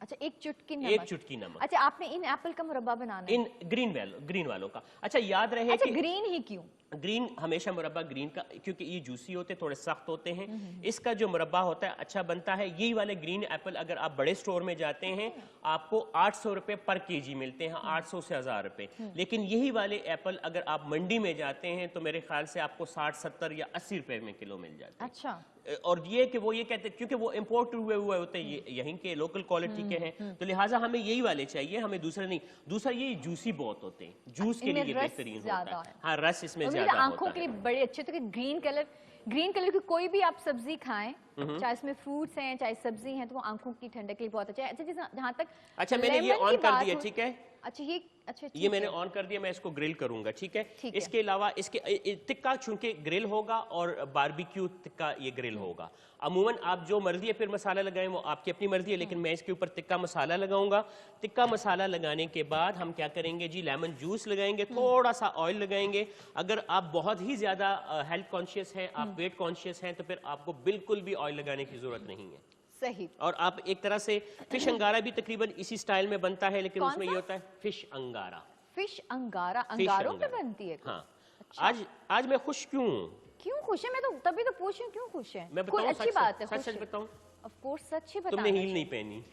अच्छा, एक चुटकी नमक। एक चुटकी नमक। अच्छा, आपने इन एप्पल का मुरब्बा बनाना है? इन ग्रीन वालों का। अच्छा, याद रहे अच्छा, कि ग्रीन ही क्यों? ग्रीन हमेशा मुरब्बा ग्रीन का, क्योंकि ये जूसी होते हैं, थोड़े सख्त होते हैं। इसका जो मुरब्बा होता है अच्छा बनता है। यही वाले ग्रीन एप्पल अगर आप बड़े स्टोर में जाते हैं आपको 800 रुपए पर केजी मिलते हैं, 800 से 1000 रुपए। लेकिन यही वाले एप्पल अगर आप मंडी में जाते हैं तो मेरे ख्याल से आपको 60, 70 या 80 रुपए में किलो मिल जाते हैं। अच्छा, और ये कि वो ये कहते हैं क्योंकि वो इंपोर्ट हुए होते हैं, ये यहीं के लोकल क्वालिटी के हैं, तो लिहाजा हमें यही वाले चाहिए, हमें दूसरे नहीं। दूसरा ये जूसी बहुत होते हैं, जूस के लिए इनमें रस बेहतरीन होता ज्यादा है। है। हाँ, रस इसमें और मुझे ज्यादा आंखों होता के है। लिए बड़े अच्छे, तो ग्रीन कलर की कोई भी आप सब्जी खाएं, चाहे इसमें फ्रूट्स हैं चाहे सब्जी हैं, तो वो आंखों की ठंडक के लिए बहुत अच्छा है। अच्छा, जहाँ तक अच्छा, मैंने ये लेमन ऑन की कर बात दिया, हो- ठीक है। अच्छा, अच्छा, ये मैंने ऑन कर दिया, मैं इसको ग्रिल करूंगा, ठीक है। ठीक है। इसके अलावा इसके टिक्का चूंकि ग्रिल होगा और बारबेक्यू टिक्का ये ग्रिल होगा। अमूमन आप जो मर्जी है फिर मसाला लगाएं वो आपकी अपनी मर्जी है, लेकिन मैं इसके ऊपर टिक्का मसाला लगाऊंगा। टिक्का मसाला लगाने के बाद हम क्या करेंगे जी, लेमन जूस लगाएंगे, थोड़ा सा ऑयल लगाएंगे। अगर आप बहुत ही ज्यादा हेल्थ कॉन्शियस हैं, आप वेट कॉन्शियस हैं, तो फिर आपको बिल्कुल भी ऑयल लगाने की जरूरत नहीं है। सही। और आप एक तरह से फिश अंगारा भी तकरीबन इसी स्टाइल में बनता है, लेकिन कौन उसमें सा? ये होता है फिश अंगारा। फिश अंगारा, फिश अंगारों पे अंगारा। बनती है? हाँ। अच्छा। आज मैं खुश क्यों हूँ? क्यों खुश है? मैं तो तभी तो पूछ रही हूँ, क्यों खुश है? मैं कोई बताऊँ अच्छी बात है, सच खुश सच है। बताऊँ, ऑफ कोर्स सच ही तुमने बताना हील नहीं पहनी।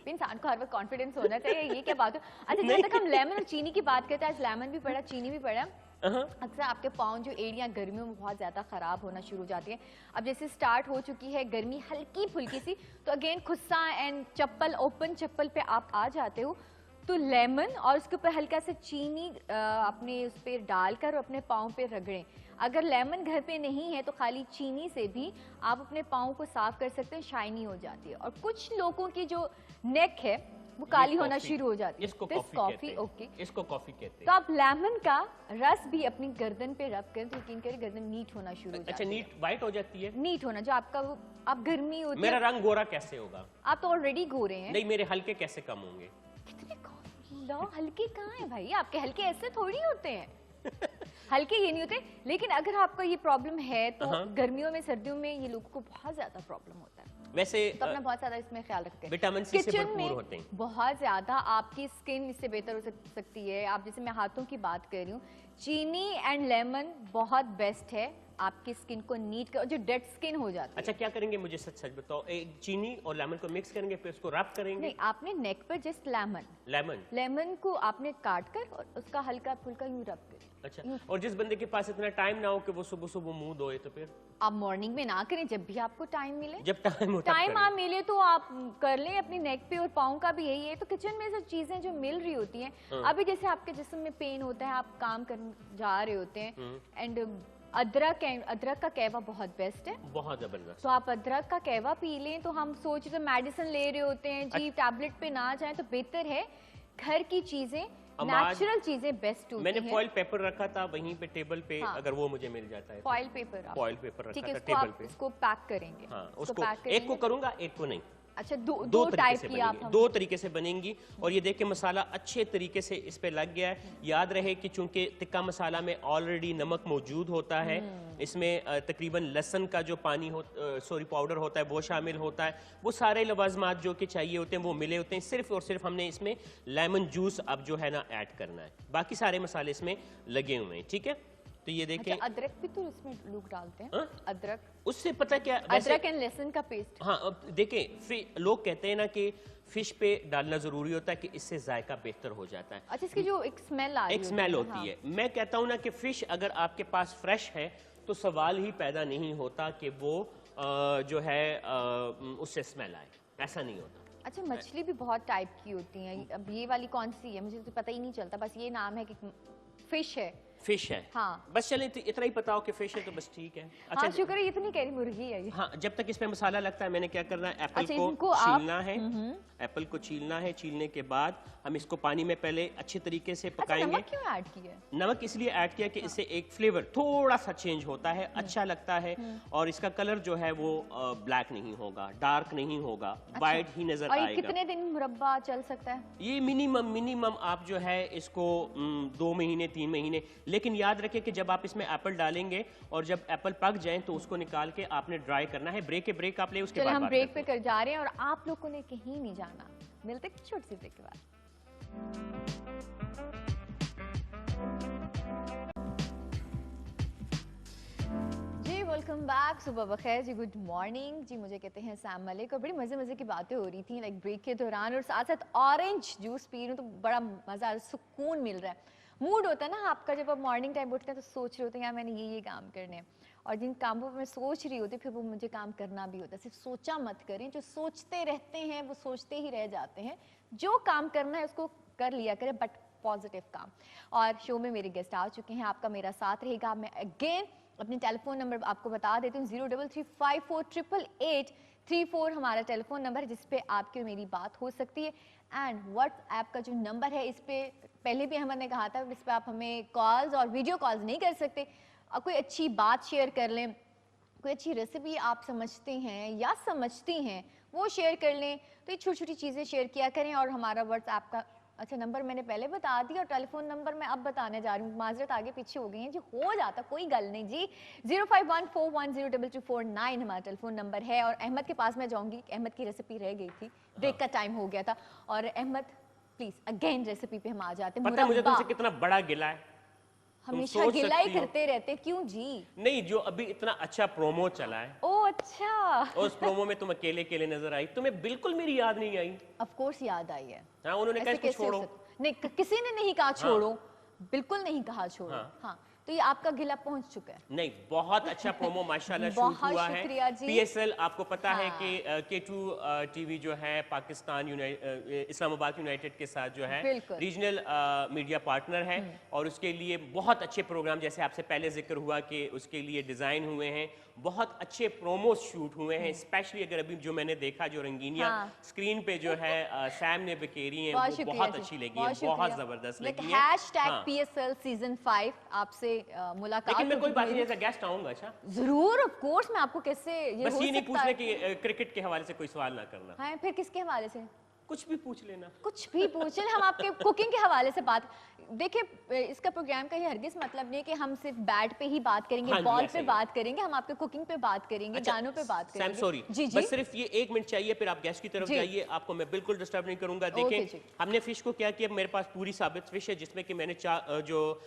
इंसान को हर वक्त कॉन्फिडेंस होना चाहिए, ये क्या बात है? अच्छा, जहाँ तक हम लेमन और चीनी की बात करते हैं, आज लेमन भी पड़ा, चीनी भी पड़ा। अक्सर आपके पाँव जो एड़ियाँ गर्मियों में बहुत ज़्यादा ख़राब होना शुरू हो जाती हैं। अब जैसे स्टार्ट हो चुकी है गर्मी हल्की फुल्की सी, तो again khussa and chappal, open chappal पे आप आ जाते हो, तो लेमन और उसके ऊपर हल्का सा चीनी अपने उस पर डालकर अपने पाँव पे रगड़ें। अगर लेमन घर पे नहीं है तो खाली चीनी से भी आप अपने पाँव को साफ कर सकते हैं, शाइनी हो जाती है। और कुछ लोगों की जो नेक है वो काली होना शुरू हो जाती है। इसको This कॉफी कहते हैं। ओके। इसको कॉफी कहते तो हैं। आप लेमन का रस भी अपनी गर्दन पे रब करें तो यकीन करें गर्दन नीट होना शुरू हो अच्छा, जाती है। नीट वाइट हो जाती है। नीट होना, जो आपका वो आप गर्मी होती मेरा है, रंग गोरा कैसे होगा? आप तो ऑलरेडी गोरे हैं। नहीं, मेरे हल्के कैसे कम होंगे? कितने लो हल्के कहाँ है भाई? आपके हल्के ऐसे थोड़ी होते हैं। हल्के ये नहीं होते, लेकिन अगर आपका ये प्रॉब्लम है तो गर्मियों में सर्दियों में ये लोगों को बहुत ज्यादा प्रॉब्लम होता है। वैसे तो अपना बहुत ज्यादा इसमें ख्याल रखते हैं। विटामिन सी से किचन भरपूर में होते हैं। बहुत ज्यादा आपकी स्किन इससे बेहतर हो सकती है। आप जैसे मैं हाथों की बात कर रही हूँ, चीनी एंड लेमन बहुत बेस्ट है आपकी स्किन को नीट कर, जो डेड स्किन हो जाती है। अच्छा, क्या करेंगे मुझे सच सच बताओ। एक चीनी और लेमन को मिक्स करेंगे, फिर उसको रब करेंगे। नहीं, आपने नेक पर जस्ट लेमन को आपने काट कर और उसका हल्का फुल्का यूं रब कर। अच्छा, और जिस बंदे के पास इतना टाइम ना हो कि वो सुबह सुबह मुंह धोए, तो फिर आप मॉर्निंग में ना करें, जब भी आपको टाइम मिले। जब टाइम हो तब टाइम करें। आप मिले तो आप कर लें अपनी नेक पे, और पाँव का भी यही है। तो किचन में सब चीजें जो मिल रही होती हैं, अभी जैसे आपके जिस्म में पेन होता है, आप काम कर जा रहे होते हैं, एंड अदरक का कहवा बहुत बेस्ट है, बहुत जबरदस्त। तो आप अदरक का कहवा पी लें। तो हम सोच तो मेडिसिन ले रहे होते हैं जी, टैबलेट पे ना जाएं, तो बेहतर है घर की चीजें, नेचुरल चीजें बेस्ट होती मैंने हैं। फॉइल पेपर रखा था वहीं पे टेबल पे, हाँ। अगर वो मुझे मिल जाता है। फॉइल पेपर, फॉइल पेपर ठीक रखा है, था इसको टेबल आप पे। इसको पैक करेंगे। हाँ, इसको उसको पैक एक को करेंगे। करूंगा, एक को नहीं। अच्छा, दो दो तरीके टाइप से की आप बनेंगी, दो तरीके से बनेंगी। और ये देखिए मसाला अच्छे तरीके से इस पे लग गया है। याद रहे कि चूंकि टिक्का मसाला में ऑलरेडी नमक मौजूद होता है, इसमें तकरीबन लहसुन का जो पानी हो पाउडर होता है वो शामिल होता है, वो सारे लवाजमात जो कि चाहिए होते हैं वो मिले होते हैं। सिर्फ और सिर्फ हमने इसमें लेमन जूस अब जो है ना ऐड करना है, बाकी सारे मसाले इसमें लगे हुए हैं, ठीक है। तो ये देखें। अच्छा, अदरक भी तो इसमें लोग डालते हैं। अदरक, उससे पता क्या, अदरक एंड लहसुन का पेस्ट। हाँ, अब देखें, लोग कहते हैं ना कि फिश पे डालना जरूरी होता है कि इससे जायका बेहतर हो जाता है। अच्छा, इसकी जो एक स्मेल आ रही एक स्मेल होती है। मैं कहता हूँ ना कि फिश अगर आपके पास फ्रेश है तो सवाल ही पैदा नहीं होता कि वो जो है उससे स्मेल आए, ऐसा नहीं होता। अच्छा, मछली भी बहुत टाइप की होती है। अब ये वाली कौन सी है मुझे तो पता ही नहीं चलता, बस ये नाम है कि फिश है। फिश है, हाँ। बस चले इतना ही पता हो कि फिश है तो बस ठीक है। अच्छा, हाँ, शुक्र है, ये तो नहीं कह रही, मुर्गी है ये। हाँ, जब तक इसमें मसाला लगता है मैंने क्या करना है, एप्पल अच्छा, को इनको आप- छीलना है। एप्पल को छीलना है, छीलने के बाद हम इसको पानी में पहले अच्छे तरीके से अच्छा, पकाएंगे। नमक क्यों ऐड किया है? नमक इसलिए ऐड किया कि इससे एक फ्लेवर थोड़ा सा चेंज होता है, अच्छा लगता है, और इसका कलर जो है वो ब्लैक नहीं होगा, डार्क नहीं होगा, वाइट ही नजर और ये आएगा। कितने दिन मुरब्बा चल सकता है? ये मिनिमम आप जो है इसको 2 महीने 3 महीने, लेकिन याद रखें कि जब आप इसमें एप्पल डालेंगे और जब एप्पल पक जाएं तो उसको निकाल के आपने ड्राई करना है। ब्रेक आप ले, उसके चलिए बाद हम बात ब्रेक करते पे कर जा रहे हैं और आप लोगों ने कहीं नहीं जाना, मिलते हैं छोटी सी ब्रेक के बाद। जी वेलकम बैक, सुबह बखैर जी, गुड मॉर्निंग जी। मुझे कहते हैं सैम मलिक और बड़ी मज़े मज़े की बातें हो रही थी लाइक ब्रेक के दौरान, और साथ साथ ऑरेंज जूस पी रही हूँ तो बड़ा मज़ा, सुकून मिल रहा है। मूड होता है ना आपका, जब आप मॉर्निंग टाइम उठते हैं तो सोच रहे होते हैं यार मैंने ये काम करने हैं, और जिन कामों पर मैं सोच रही होती फिर वो मुझे काम करना भी होता है। सिर्फ सोचा मत करें, जो सोचते रहते हैं वो सोचते ही रह जाते हैं। जो काम करना है उसको कर लिया करें, बट पॉजिटिव काम। और शो में मेरे गेस्ट आ चुके हैं, आपका मेरा साथ रहेगा। मैं अगेन अपने टेलीफोन नंबर आपको बता देती हूँ, 0335488834 हमारा टेलीफोन नंबर है जिस पे आपकी और मेरी बात हो सकती है। एंड व्हाट्सएप का जो नंबर है, इस पे पहले भी अहमद ने कहा था, इस पे आप हमें कॉल्स और वीडियो कॉल्स नहीं कर सकते। आप कोई अच्छी बात शेयर कर लें, कोई अच्छी रेसिपी आप समझते हैं या समझती हैं वो शेयर कर लें, तो ये छोटी छोटी चीज़ें शेयर किया करें। और हमारा व्हाट्सएप का अच्छा नंबर मैंने पहले बता दिया और टेलीफोन नंबर मैं अब बताने जा रही हूँ, माजरत आगे पीछे हो गई है जी, हो जाता कोई गल नहीं जी। 0514102249 हमारा टेलीफोन नंबर है। और अहमद के पास मैं जाऊँगी, अहमद की रेसिपी रह गई थी, ब्रेक का टाइम हो गया था। और अहमद प्लीज अगेन रेसिपी पे हम आ जाते हैं। पता है मुझे मुरब्बा। तुमसे कितना बड़ा गिला है, हमेशा सोच गिला ही सकती हो। करते रहते, क्यों जी? नहीं, जो अभी इतना अच्छा प्रोमो चला है ओ अच्छा। और उस प्रोमो में तुम अकेले अकेले नजर आई, तुम्हें बिल्कुल मेरी याद नहीं आई। ऑफ कोर्स याद आई है। हाँ, उन्होंने कहा ऐसे इसको कैसे हो छोड़ो। नहीं, किसी ने नहीं कहा छोड़ो, बिल्कुल नहीं कहा छोड़ो। हाँ। हाँ, तो ये आपका गिला पहुंच चुका है। नहीं, बहुत अच्छा प्रोमो माशाल्लाह शूट बहुत हुआ है। शुक्रिया जी। पीएसएल आपको पता है हाँ। कि K2 टीवी जो है पाकिस्तान इस्लामाबाद यूनाइटेड के साथ जो है बिल्कुल। रीजनल मीडिया पार्टनर है, और उसके लिए बहुत अच्छे प्रोग्राम, जैसे आपसे पहले जिक्र हुआ कि उसके लिए डिज़ाइन हुए हैं, बहुत अच्छे प्रोमो शूट हुए हैं। स्पेशली अगर अभी जो मैंने देखा, जो रंगीनियाँ हाँ। स्क्रीन पे जो है सैम ने बिखेरी हैं, बहुत वो शुक्रिया बहुत जी, अच्छी लगी बहुत है, शुक्रिया। बहुत ज़बरदस्त Like लगी है। हाँ। #PSL सीजन 5 आपसे मुलाकात लेकिन मैं कोई होगी बात नहीं, मेरी। एज अ गेस्ट आऊंगा। अच्छा, जरूर, ऑफ कोर्स, मैं आपको कैसे ये बस हो ये नहीं सकता पूछना है? कि क्रिकेट के हवाले से कोई सवाल ना करना, हाँ, फिर किसके हवाले से? कुछ भी पूछ लेना। कुछ भी पूछे, हम आपके कुकिंग के हवाले से बात। देखिए, इसका प्रोग्राम का ये हरगिज मतलब नहीं है कि हम सिर्फ बैट पे ही बात करेंगे, हाँ जी, बॉल ऐसे पे ही। बात करेंगे, हम आपके कुकिंग पे बात करेंगे, अच्छा, गानों पे बात सैम करेंगे। सॉरी, जी जी। बस सिर्फ ये 1 मिनट चाहिए, फिर आप गैस की तरफ जी। जाइए, आपको मैं बिल्कुल डिस्टर्ब नहीं करूंगा। ओके देखें, जी। हमने फिश को क्या किया, मेरे पास पूरी साबित फिश है जिसमें कि मैंने जो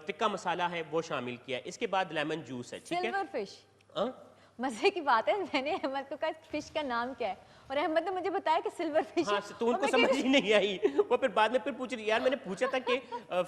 टिक्का मसाला है वो शामिल किया है। इसके बाद लेमन जूस है, ठीक है। सिल्वर फिश, हाँ? मजे की बात है। मैंने अहमद को कहा फिश का नाम क्या है, और अहमद ने मुझे बताया कि सिल्वर फिश हाँ, है। तो और उनको मैं समझ कह ही नहीं आई, वो फिर बाद में फिर पूछ रही, यार मैंने पूछा था कि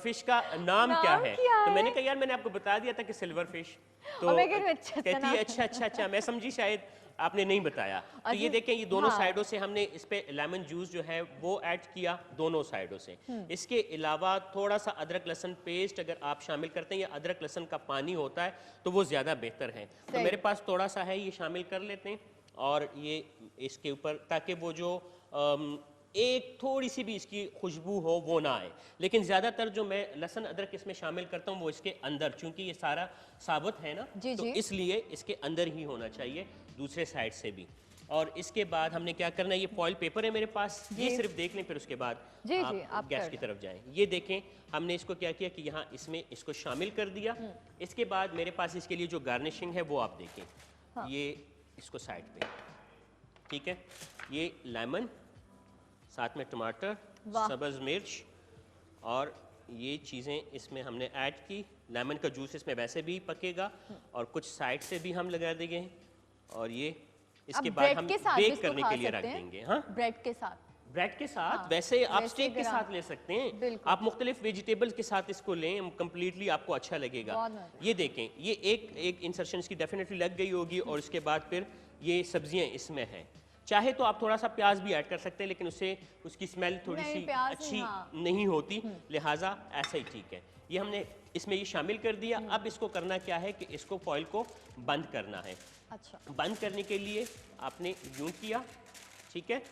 फिश का नाम क्या है, तो मैंने कहा यार मैंने आपको बता दिया था कि सिल्वर फिश। तो और मैं कह रही हूँ, अच्छा, कहती है अच्छा अच्छा अच्छा, मैं समझी शायद आपने नहीं बताया। तो ये देखें, ये दोनों हाँ। साइडों से हमने इस पे लेमन जूस जो है वो ऐड किया, दोनों साइडों से। इसके अलावा थोड़ा सा अदरक लहसुन पेस्ट अगर आप शामिल करते हैं, या अदरक लहसुन का पानी होता है तो वो ज़्यादा बेहतर है। तो सही। मेरे पास थोड़ा सा है, ये शामिल कर लेते हैं, और ये इसके ऊपर, ताकि वो जो एक थोड़ी सी भी इसकी खुशबू हो वो ना आए। लेकिन ज़्यादातर जो मैं लहसुन अदरक इसमें शामिल करता हूँ वो इसके अंदर, चूंकि ये सारा साबुत है ना, जी, तो जी। इसलिए इसके अंदर ही होना चाहिए, दूसरे साइड से भी। और इसके बाद हमने क्या करना है, ये फॉइल पेपर है मेरे पास, ये जी। सिर्फ देख लें, फिर उसके बाद जी, जी, आप आप गैस कर की लें। तरफ जाएं। ये देखें, हमने इसको क्या किया कि यहाँ इसमें इसको शामिल कर दिया। इसके बाद मेरे पास इसके लिए जो गार्निशिंग है वो आप देखें। हाँ। ये इसको साइड पे, ठीक है, ये लेमन, साथ में टमाटर, वाह। सब्ज़ मिर्च, और ये चीज़ें इसमें हमने ऐड की। लेमन का जूस इसमें वैसे भी पकेगा, और कुछ साइड से भी हम लगा देंगे, और ये इसके आप बाद ब्रेड हम के साथ भी बेक इसको करने खा के लिए रख सकते हैं। देंगे। हाँ, ब्रेड के साथ, ब्रेड के साथ, हाँ, वैसे आप वैसे स्टेक के अगर साथ आप- ले सकते हैं, बिल्कुल। आप मुख्तलिफ वेजिटेबल्स के साथ इसको लें, कम्प्लीटली आपको अच्छा लगेगा। बहुत मज़े। ये देखें, ये एक इंसर्शन इसकी डेफिनेटली लग गई होगी, और इसके बाद फिर ये सब्जियां इसमें हैं। चाहे तो आप थोड़ा सा प्याज भी ऐड कर सकते हैं, लेकिन उससे उसकी स्मेल थोड़ी नहीं, सी प्याज अच्छी नहीं, हाँ। नहीं होती, लिहाजा ऐसा ही ठीक है। ये हमने इसमें ये शामिल कर दिया। अब इसको करना क्या है कि इसको फॉइल को बंद करना है। अच्छा, बंद करने के लिए आपने यूं किया, ठीक है,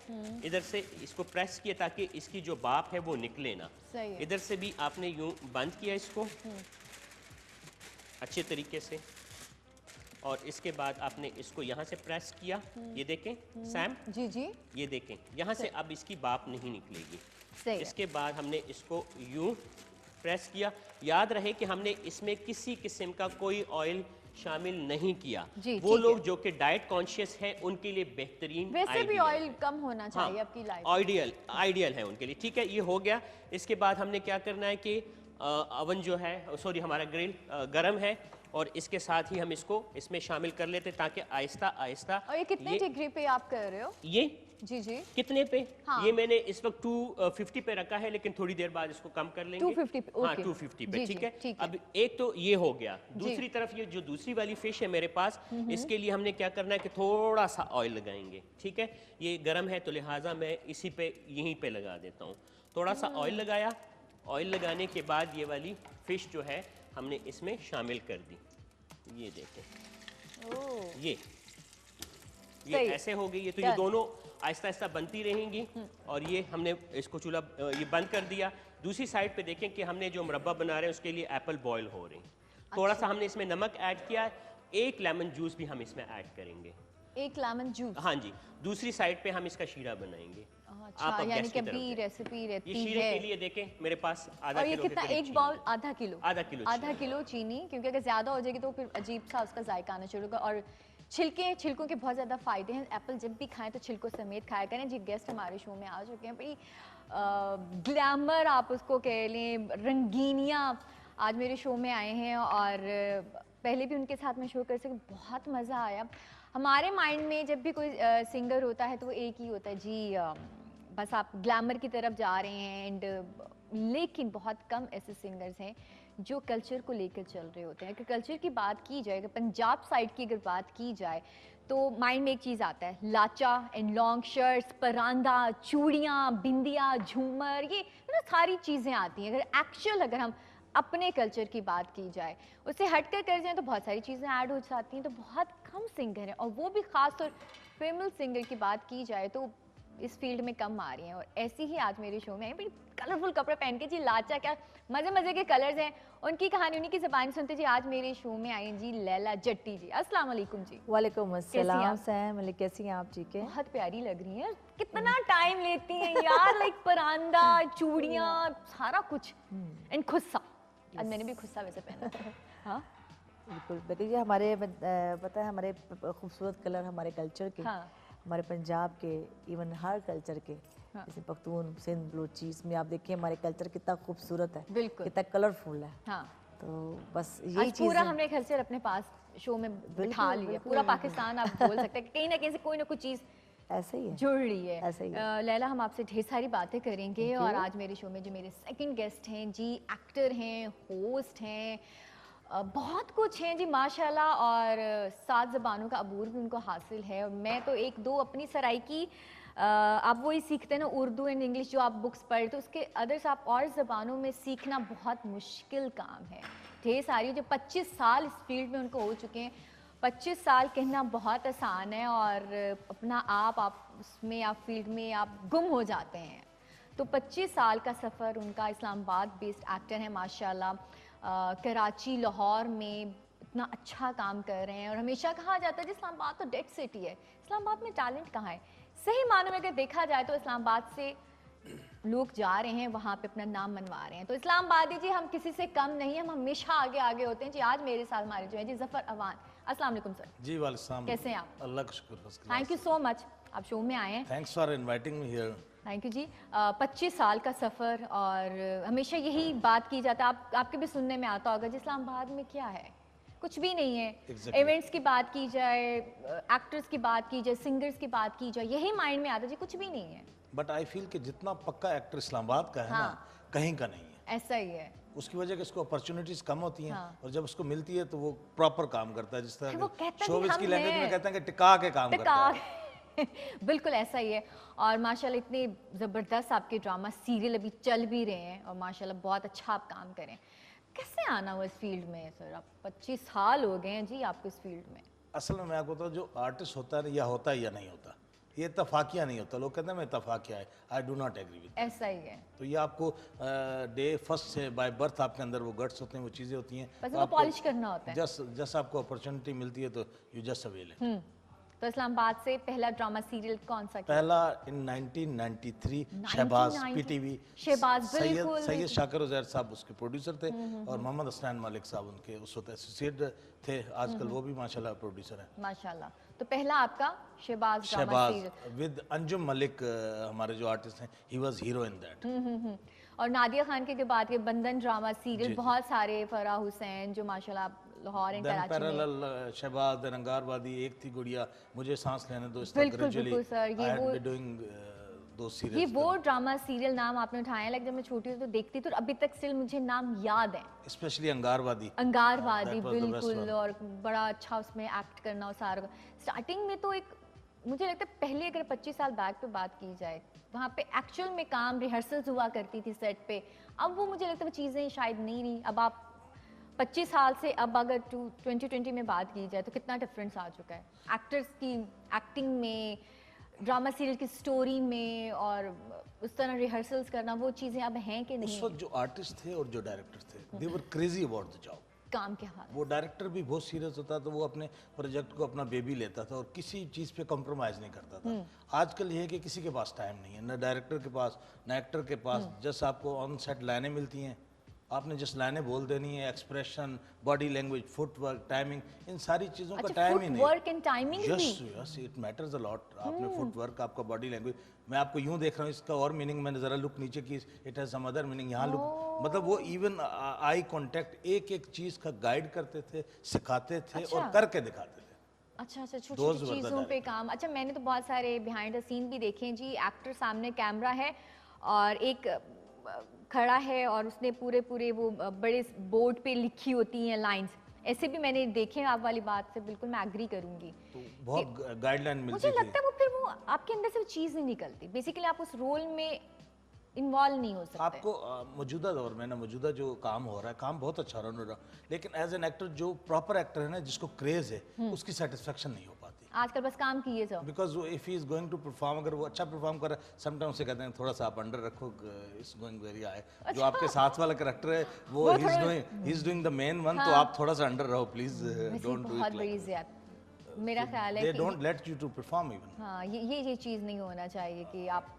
इधर से इसको प्रेस किया ताकि इसकी जो भाप है वो निकले ना। सही है। इधर से भी आपने यूं बंद किया इसको अच्छे तरीके से, और इसके बाद आपने इसको यहाँ से प्रेस किया। ये देखें सैम, जी जी, ये देखें, यहाँ से अब इसकी भाप नहीं निकलेगी। सही है। इसके बाद हमने इसको यूं प्रेस किया। याद रहे कि हमने इसमें किसी किस्म का कोई ऑयल शामिल नहीं किया। जी, वो ठीक लोग है। जो कि डाइट कॉन्शियस हैं उनके लिए बेहतरीन वैसे भी idea ऑयल है। कम होना चाहिए आपकी लाइफ में। आइडियल है उनके लिए। ठीक है, ये हो गया। इसके बाद हमने क्या करना है कि अवन जो है, सॉरी हमारा ग्रिल गरम है और इसके साथ ही हम इसको इसमें शामिल कर लेते ताकि आहिस्ता आहिस्ता और ये कितने डिग्री पे आप कर रहे हो? ये जी जी। कितने पे? हाँ। ये मैंने इस वक्त 250 पे रखा है, लेकिन थोड़ी देर बाद इसको कम कर लेंगे। 250 पे, हाँ, ओके। 250 पे। जी, ठीक जी, है। ठीक है। अब एक तो ये हो गया। दूसरी तरफ ये जो दूसरी वाली फिश है मेरे पास, इसके लिए हमने क्या करना है कि थोड़ा सा ऑयल लगाएंगे। ठीक है, ये गर्म है तो लिहाजा मैं इसी पे यहीं पे लगा देता हूँ। थोड़ा सा ऑयल लगाया। ऑयल लगाने के बाद ये वाली फिश जो है हमने इसमें शामिल कर दी। ये देखें, ओह, ये सही। ऐसे हो गई है। तो ये Done. दोनों आहिस्ता आहिस्ता बनती रहेंगी और ये हमने इसको चूल्हा ये बंद कर दिया। दूसरी साइड पे देखें कि हमने जो मुरब्बा बना रहे हैं उसके लिए एप्पल बॉयल हो रही हैं। थोड़ा सा हमने इसमें नमक ऐड किया है। एक लेमन जूस भी हम इसमें ऐड करेंगे। एक लेमन जूस। हाँ जी। दूसरी साइड पे हम इसका शीरा बनाएंगे। अच्छा, आप अब यानी गैस कि की तरफ अभी जाएं। रेसिपी ये रहती शीरे है। के लिए देखें मेरे पास आधा और ये किलो के कितना, करीब एक चीनी बाउल है। आधा किलो? आधा किलो आधा चीनी। किलो चीनी, क्योंकि अगर ज़्यादा हो जाएगी तो फिर अजीब सा उसका जायका आना शुरू होगा। और छिलकों के बहुत ज़्यादा फ़ायदे हैं। एप्पल जब भी खाएं तो छिलकों समेत खाया करें। जी, गेस्ट हमारे शो में आ चुके हैं। बड़ी ग्लैमर आप उसको कह लें, रंगीनियाँ आज मेरे शो में आए हैं और पहले भी उनके साथ में शो कर सके, बहुत मज़ा आया। हमारे माइंड में जब भी कोई सिंगर होता है तो वो एक ही होता है जी, बस आप ग्लैमर की तरफ जा रहे हैं। एंड लेकिन बहुत कम ऐसे सिंगर्स हैं जो कल्चर को लेकर चल रहे होते हैं। अगर कल्चर की बात की जाए, अगर पंजाब साइड की अगर बात की जाए तो माइंड में एक चीज़ आता है, लाचा एंड लॉन्ग शर्ट्स, परांदा, चूड़ियाँ, बिंदिया, झूमर, ये ना सारी चीज़ें आती हैं। अगर एक्चुअल अगर हम अपने कल्चर की बात की जाए, उससे हटकर कर जाए तो बहुत सारी चीज़ें ऐड हो जाती हैं। तो बहुत कम सिंगर हैं, और वो भी ख़ास तौर फीमेल सिंगर की बात की जाए तो इस फील्ड में कम आ रही हैं। और ऐसी ही आज मेरे शो में आई, बड़ी कलरफुल कपड़े पहन के जी, लाचा, क्या मज़े मज़े के कलर्स हैं। उनकी कहानी उन्हीं की ज़बान सुनते जी। आज मेरे शो में आई हैं जी लैला जट्टी जी। अस्सलाम वालेकुम जी। वालेकुम कैसी अस्सलाम हैं आप? सैम, मतलब कैसी हैं आप? ठीक है। बहुत प्यारी लग रही हैं। कितना टाइम लेती हैं यार, लाइक परांदा, चूड़ियाँ, सारा कुछ एंड खुस्सा। आज मैंने भी खुस्सा वैसे पहना था। हाँ बिल्कुल बेटी जी, हमारे पता है हमारे खूबसूरत कलर हमारे कल्चर के, हाँ। हमारे पंजाब के, इवन हर कल्चर के, हाँ। जैसे पख्तून, सिंध, बलूची, इसमें आप देखिए हमारे कल्चर कितना खूबसूरत है, बिल्कुल। कितना कलरफुल है। हाँ, तो बस यही आज चीज़ पूरा हमने कल्चर अपने पास शो में बिठा लिया। बिल्कुल, पूरा बिल्कुल। पाकिस्तान आप बोल सकते हैं कि कहीं ना कहीं से कोई ना कोई चीज़ ऐसे ही है। जुड़ रही है। ऐसे ही है। लैला, हम आपसे ढेर सारी बातें करेंगे। और आज मेरे शो में जो मेरे सेकंड गेस्ट हैं जी, एक्टर हैं, होस्ट हैं, बहुत कुछ हैं जी माशाल्लाह। और 7 ज़बानों का अबूर भी उनको हासिल है। और मैं तो एक दो अपनी सराइकी, आप वही सीखते हैं ना, उर्दू एंड इंग्लिश जो आप बुक्स पढ़, तो उसके अदर्स आप और ज़बानों में सीखना बहुत मुश्किल काम है। ढेर सारी जो 25 साल इस फील्ड में उनको हो चुके हैं। 25 साल कहना बहुत आसान है, और अपना आप उसमें, आप फील्ड में आप गुम हो जाते हैं। तो 25 साल का सफ़र उनका। इस्लामाबाद बेस्ड एक्टर है माशाल्लाह। कराची, लाहौर में इतना अच्छा काम कर रहे हैं। और हमेशा कहा जाता है जी इस्लामाबाद तो डेड सिटी है, इस्लामाबाद में टैलेंट कहाँ है। सही मानों में अगर देखा जाए तो इस्लामाबाद से लोग जा रहे हैं, वहाँ पे अपना नाम मनवा रहे हैं। तो इस्लामाबादी जी, हम किसी से कम नहीं, हम हमेशा आगे आगे होते हैं जी। आज मेरे साथ हमारे जो है जी ज़फ़र अवान। अस्सलाम वालेकुम सर। जी वालेकुम। कैसे हैं आप? अल्लाह का शुक्र। First class. Thank you so much, आप शो में आए हैं। Thanks for inviting me here. Thank you जी। 25 साल का सफ़र, और हमेशा यही बात की जाता है, आपके भी सुनने में आता होगा जी, इस्लामाबाद में क्या है, कुछ भी नहीं है। Exactly. इवेंट्स की बात की जाए, एक्टर्स की बात की जाए, सिंगर्स की बात की जाए, यही माइंड में आता है जी, कुछ भी नहीं है। बट आई फील कि जितना पक्का एक्टर इस्लामाबाद का है हाँ। ना, कहीं का नहीं है। ऐसा ही है। उसकी वजह कि उसको अपॉर्चुनिटीज कम होती हैं। हाँ। और जब उसको मिलती है तो वो प्रॉपर काम करता है। जिस वो तरह कहता भी शोबिज़ हम की लैंग्वेज हैं। में कहते हैं कि टिका के काम करता है। बिल्कुल ऐसा ही है। और माशाल्लाह इतने ज़बरदस्त आपके ड्रामा सीरियल अभी चल भी रहे हैं, और माशाल्लाह बहुत अच्छा आप काम करें। कैसे आना हुआ इस फील्ड में सर? आप 25 साल हो गए हैं जी आपको इस फील्ड में। असल में मैं आपको बताऊँ, जो आर्टिस्ट होता है या होता है या नहीं होता, ये इतफाकिया नहीं होता। लोग कहते हैं मैं इतफाकिया है, I do not agree with. ऐसा ही है, तो ये आपको डे फर्स्ट से बाय बर्थ आपके अंदर वो गट्स होते हैं, वो चीज़ें होती हैं। बस उनको पॉलिश करना होता है। जस्ट आपको अपॉर्चुनिटी मिलती है तो यू जस्ट अवेल है। तो इस्लामाबाद से पहला ड्रामा सीरियल कौन सा किया? पहला इन 1993 शहबाज 1990 पीटीवी। शहबाज, बिल्कुल, सैयद शाकिर उजैर साहब उसके प्रोड्यूसर थे और मोहम्मद हसनैन मलिक साहब उनके उस वक्त एसोसिएट थे। आजकल वो भी माशाल्लाह प्रोड्यूसर हैं। माशाल्लाह। तो पहला आपका Shahbaz drama Shahbaz serial. With Anjum Malik हमारे जो आर्टिस्ट हैं, he was hero in that. और नादिया खान के बाद के बंधन ड्रामा सीरियल जी। बहुत सारे, फराह हुसैन जो माशाल्लाह आप लाहौर एंड देन कराची में। पैरेलल शहबाज, देन अंगारवादी, एक थी गुड़िया, मुझे सांस लेने दो, इस तरह बिल्कुल, ग्रेजुअली बिल्कुल सर, ये आई वो- एम डूइंग दो ये सीरियल्स। वो ड्रामा सीरियल नाम आपने उठाया, लाइक जब मैं छोटी थी तो देखती थी और अभी तक स्टिल मुझे नाम याद है। Specially अंगारवादी। अंगारवादी, That was the best बिल्कुल, one. और बड़ा अच्छा उसमें एक्ट करना और सारा। स्टार्टिंग में तो एक मुझे लगता है पहले अगर 25 साल बैक पे बात की जाए, वहाँ पे एक्चुअल में काम रिहर्सल्स हुआ करती थी सेट पे। अब वो मुझे लगता है वो चीज़ें शायद नहीं रही। अब आप 25 साल से अब अगर 2020 में बात की जाए तो कितना डिफरेंस आ चुका है एक्टर्स की एक्टिंग में, ड्रामा सीरियल की स्टोरी में, और उस तरह रिहर्सल्स करना, वो चीज़ें अब हैं कि उस नहीं वक्त जो आर्टिस्ट थे और जो डायरेक्टर थे, they were crazy about the job. काम के हवाले। वो डायरेक्टर भी बहुत सीरियस होता तो वो अपने प्रोजेक्ट को अपना बेबी लेता था और किसी चीज़ पे कॉम्प्रोमाइज़ नहीं करता था। आजकल ये है कि किसी के पास टाइम नहीं है, ना डायरेक्टर के पास ना एक्टर के पास। जस्ट आपको ऑन सेट लाइनें मिलती हैं, आपने जस्ट लाइनें बोल देनी है, expression, body language, footwork, timing, इन सारी चीज़ों का टाइम ही नहीं। वर्क एंड टाइमिंग भी। Yes yes, it matters a lot. आपने फुटवर्क, आपका बॉडी लैंग्वेज, मैं आपको यूं देख रहा हूँ, इसका और मीनिंग मैंने जरा लुक नीचे की, it has some other meaning, यहाँ लुक, मतलब वो इवन आई कांटेक्ट, एक एक चीज़ का गाइड करते थे, सिखाते थे और करके दिखाते थे। अच्छा अच्छा, छोटी Those छोटी were the चीज़ों पे काम। अच्छा, मैंने तो बहुत सारे बिहाइंड द सीन भी देखे हैं जी। एक्टर सामने कैमरा है और एक खड़ा है और उसने पूरे पूरे वो बड़े बोर्ड पे लिखी होती हैं लाइंस, ऐसे भी मैंने देखे हैं। आप वाली बात से बिल्कुल मैं एग्री करूंगी। तो बहुत गाइडलाइन मिलती मुझे थी। लगता है वो फिर वो आपके अंदर से वो चीज़ नहीं निकलती, बेसिकली आप उस रोल में इन्वॉल्व नहीं हो सकते। आपको मौजूदा दौर में ना, मौजूदा जो काम हो रहा है, काम बहुत अच्छा रन हो रहा है, लेकिन एज एन एक्टर जो प्रॉपर एक्टर है ना, जिसको क्रेज है, उसकी सेटिस्फेक्शन नहीं हो पाती। आजकल बस काम किए जाओ। Because if he is going to perform, अगर वो अच्छा परफॉर्म कर रहा है, समटाइम्स से कहते हैं थोड़ा सा आप अंडर रखो, इज गोइंग वेरी हाई। जो आपके साथ वाला कैरेक्टर है वो he is doing the main one, तो आप थोड़ा सा अंडर रहो प्लीज, डोंट डू बहुत इट बड़ी लाइक ज़्यादा, मेरा ख्याल है दे कि don't let you to perform even. हाँ, ये चीज़ नहीं होना चाहिए कि आप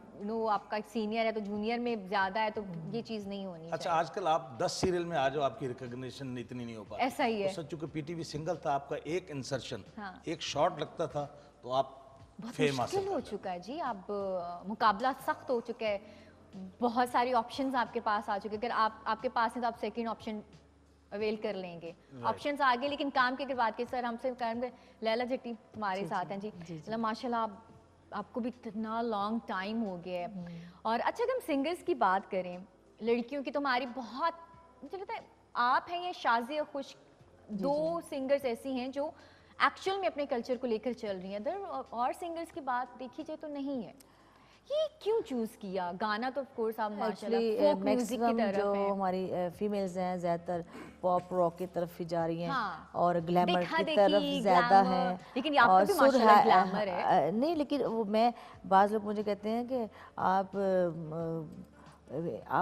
आपका सीनियर है तो जूनियर में ज़्यादा है, तो ये चीज़ नहीं होनी अच्छा, चाहिए। आजकल आप 10 सीरियल में आ जाओ, आपकी रिकॉग्निशन इतनी नहीं हो पाती। ऐसा ही है। उस वक्त चूंकि पीटीवी सिंगल था, आपका एक इंसर्शन, हाँ। एक शॉट लगता था तो आप बहुत फेम मुश्किल हासिल हो करते थे। चुका है जी। अब मुकाबला सख्त हो चुका है, बहुत सारी ऑप्शंस आपके पास आ चुके हैं। अगर आपके पास है तो आप सेकंड ऑप्शन अवेल कर लेंगे। ऑप्शंस आगे, लेकिन काम की अगर बात की, सर हमसे कहेंगे लैला जट्टी तुम्हारे साथ हैं जी, मतलब माशाल्लाह आपको भी इतना लॉन्ग टाइम हो गया है। और अच्छा, अगर हम सिंगर्स की बात करें, लड़कियों की तो हमारी बहुत, मुझे लगता है आप हैं या शाज़िया खुश, दो सिंगर्स ऐसी हैं जो एक्चुअल में अपने कल्चर को लेकर चल रही हैं। अदर और सिंगर्स की बात देखी जाए तो नहीं है। ये क्यों चूज किया? गाना तो ऑफ कोर्स आप माशाल्लाह फोक म्यूजिक की तरफ जो है। हमारी फीमेल्स हैं ज़्यादातर पॉप रॉक की तरफ ही जा रही हैं, हाँ। और ग्लैमर देखा की देखी, तरफ ज़्यादा ग्लैमर। हैं। लेकिन आपका और भी सुर माशाल्लाह ग्लैमर है। नहीं, लेकिन वो मैं, बाज़ लोग मुझे कहते हैं कि आप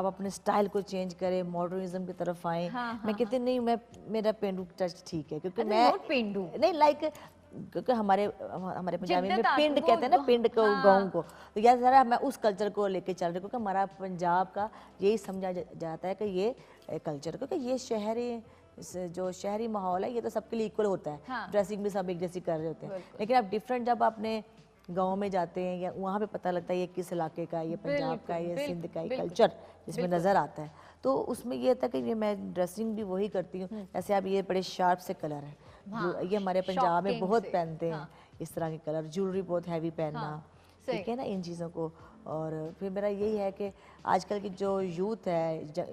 अपने स्टाइल को चेंज करें, मॉडर्निज्म की तरफ आएँ। हाँ, मैं कहती नहीं, मैं मेरा पेंडू टच ठीक है, क्योंकि अच्छा, मैं not पेंडू। नहीं, लाइक क्योंकि हमारे पंजाबी में जिद्दत पिंड आपको, कहते हैं ना, पिंड को, हाँ। गाँव को, तो यार ज़रा मैं उस कल्चर को लेके चल रही हूँ, क्योंकि हमारा पंजाब का यही समझा जाता है कि ये कल्चर, क्योंकि ये जो शहरी माहौल है, ये तो सबके लिए इक्वल होता है। हाँ। ड्रेसिंग भी सब एक जैसी कर रहे होते हैं, लेकिन आप डिफरेंट जब अपने गाँव में जाते हैं या वहाँ पे पता लगता है ये किस इलाके का है, ये पंजाब का है, ये सिंध का है, कल्चर जिसमें नज़र आता है। तो उसमें ये था कि ये मैं ड्रेसिंग भी वही करती हूँ। जैसे अब ये बड़े शार्प से कलर हैं, जो ये हमारे पंजाब में बहुत पहनते हैं, इस तरह के कलर, ज्वेलरी बहुत हैवी पहनना, ठीक है ना, इन चीज़ों को। और फिर मेरा यही है कि आजकल की जो यूथ है,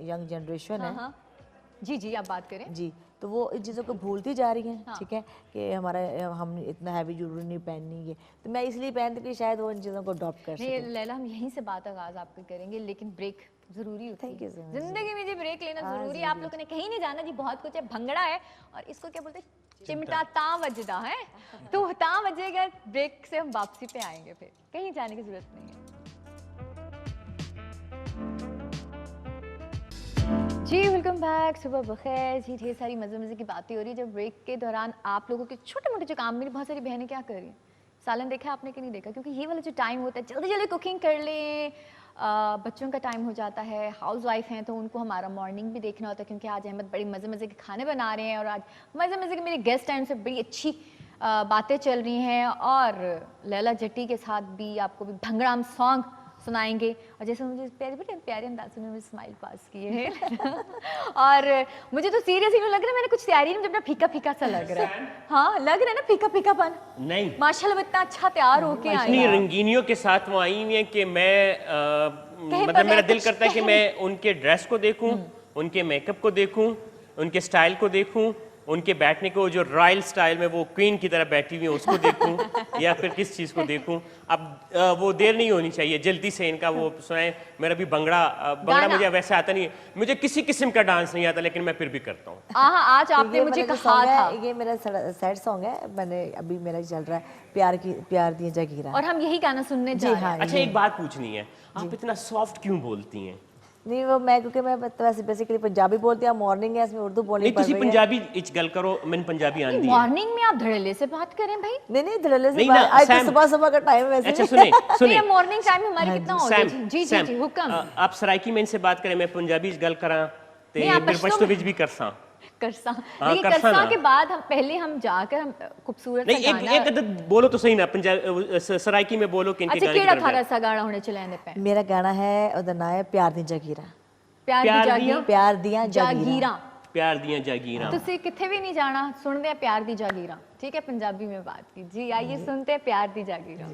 यंग जनरेशन है, जी जी, आप बात करें जी, तो वो इन चीज़ों को भूलती जा रही हैं। ठीक है कि हम इतना हैवी ज्वेलरी नहीं पहननी है, तो मैं इसलिए पहनती कि शायद वो इन चीज़ों को अडॉप्ट कर नहीं सकें। लैला, हम यहीं से बात आगाज आपके करेंगे, लेकिन ब्रेक जरूरी होती Thank you so है much. जिंदगी में जी, ब्रेक लेना जरूरी है। आप लोगों ने कहीं नहीं जाना जी, बहुत कुछ है, भंगड़ा है और इसको क्या बोलते हैं, चिमटा ता वजदा है, तो ता बजेगा, ब्रेक से हम वापसी पे आएंगे, फिर कहीं जाने की जरूरत नहीं है। जी वेलकम बैक, सुबह बखैर जी। ढेर सारी मजे मजे की बातें हो रही है। जब ब्रेक के दौरान आप लोगों के छोटे मोटे जो काम, मेरी बहुत सारी बहनें क्या कर रही हैं, सालन देखा आपने कि नहीं देखा? क्योंकि ये वाला जो टाइम होता है जल्दी जल्दी कुकिंग कर लें, बच्चों का टाइम हो जाता है, हाउस वाइफ हैं तो उनको हमारा मॉर्निंग भी देखना होता है, क्योंकि आज अहमद बड़ी मज़े मज़े के खाने बना रहे हैं और आज मज़े मज़े के मेरे गेस्ट हैं, उनसे बड़ी अच्छी बातें चल रही हैं और लैला जट्टी के साथ भी आपको भी भंगड़ाम सॉन्ग सुनाएंगे। और जैसे मुझे प्यारे अंदाज में मुझे स्माइल पास किए हैं और मुझे तो सीरियसली लग रहा है मैंने कुछ तैयारी में अपना फीका फीका सा लग रहा है। हाँ लग रहा है ना फीका फीकापन। नहीं माशाल्लाह इतना अच्छा तैयार होके आई इतनी रंगीनियों के साथ वो आई हुई हैं कि मैं मतलब मेरा दिल करता है कि मैं उनके ड्रेस को देखूं, उनके मेकअप को देखूं, उनके स्टाइल को देखूं, उनके बैठने को जो रॉयल स्टाइल में वो क्वीन की तरह बैठी हुई है उसको देखूं या फिर किस चीज़ को देखूं। अब वो देर नहीं होनी चाहिए, जल्दी से इनका वो सुनाए। मेरा भी भंगड़ा मुझे वैसे आता नहीं है, मुझे किसी किस्म का डांस नहीं आता, लेकिन मैं फिर भी करता हूँ। आज आपने मुझे कहा था ये मेरा सैड सॉन्ग है, मैंने अभी मेरा चल रहा है प्यार दिया जागीरा, और हम यही गाना सुनने जा रहे हैं। अच्छा एक बात पूछनी है, आप इतना सॉफ्ट क्यों बोलती हैं? नहीं वो मैं क्योंकि मैं तो वैसे बेसिकली पंजाबी बोलती हूँ, मॉर्निंग है इसमें उर्दू बोलनी पड़ रही है। पंजाबी इच गल करो, मैंने पंजाबी आंदी है। मॉर्निंग में आप धड़ल्ले से बात करें भाई? नहीं धड़ल्ले से नहीं ना, आज तो सैम। सुबह का टाइम है वैसे। अच्छा सुने मॉर्निंग टाइम में हमारी कितना हो गया? जी सैम, जी हुक्म। आप सराइकी में इनसे बात करें, मैं पंजाबी च गल करा ते नहीं, आप मेरे पश्तो पश्तो में- विच भी करसा। करसा हाँ, लेकिन करसा करसा ना। के बाद हम पहले हम जाकर हम खूबसूरत नहीं सा एक गाना। एक अदद बोलो तो सही ना, पंजाब सराइकी में बोलो कि इनके अच्छा गाने की केड़ा तरफ थारा जाए। सा गाना होने चले पे? मेरा गाना है ओदा नाम है प्यार दी जागीरा। प्यार प्यार दी दियां? प्यार दियां जागीरा। जागीरा। प्यार दियां जागीरां। तुसी किथे भी नहीं जाना, सुनते हैं प्यार दी जागीरा। ठीक है, पंजाबी में बात की जी। आइए सुनते हैं प्यार दी जागीरा।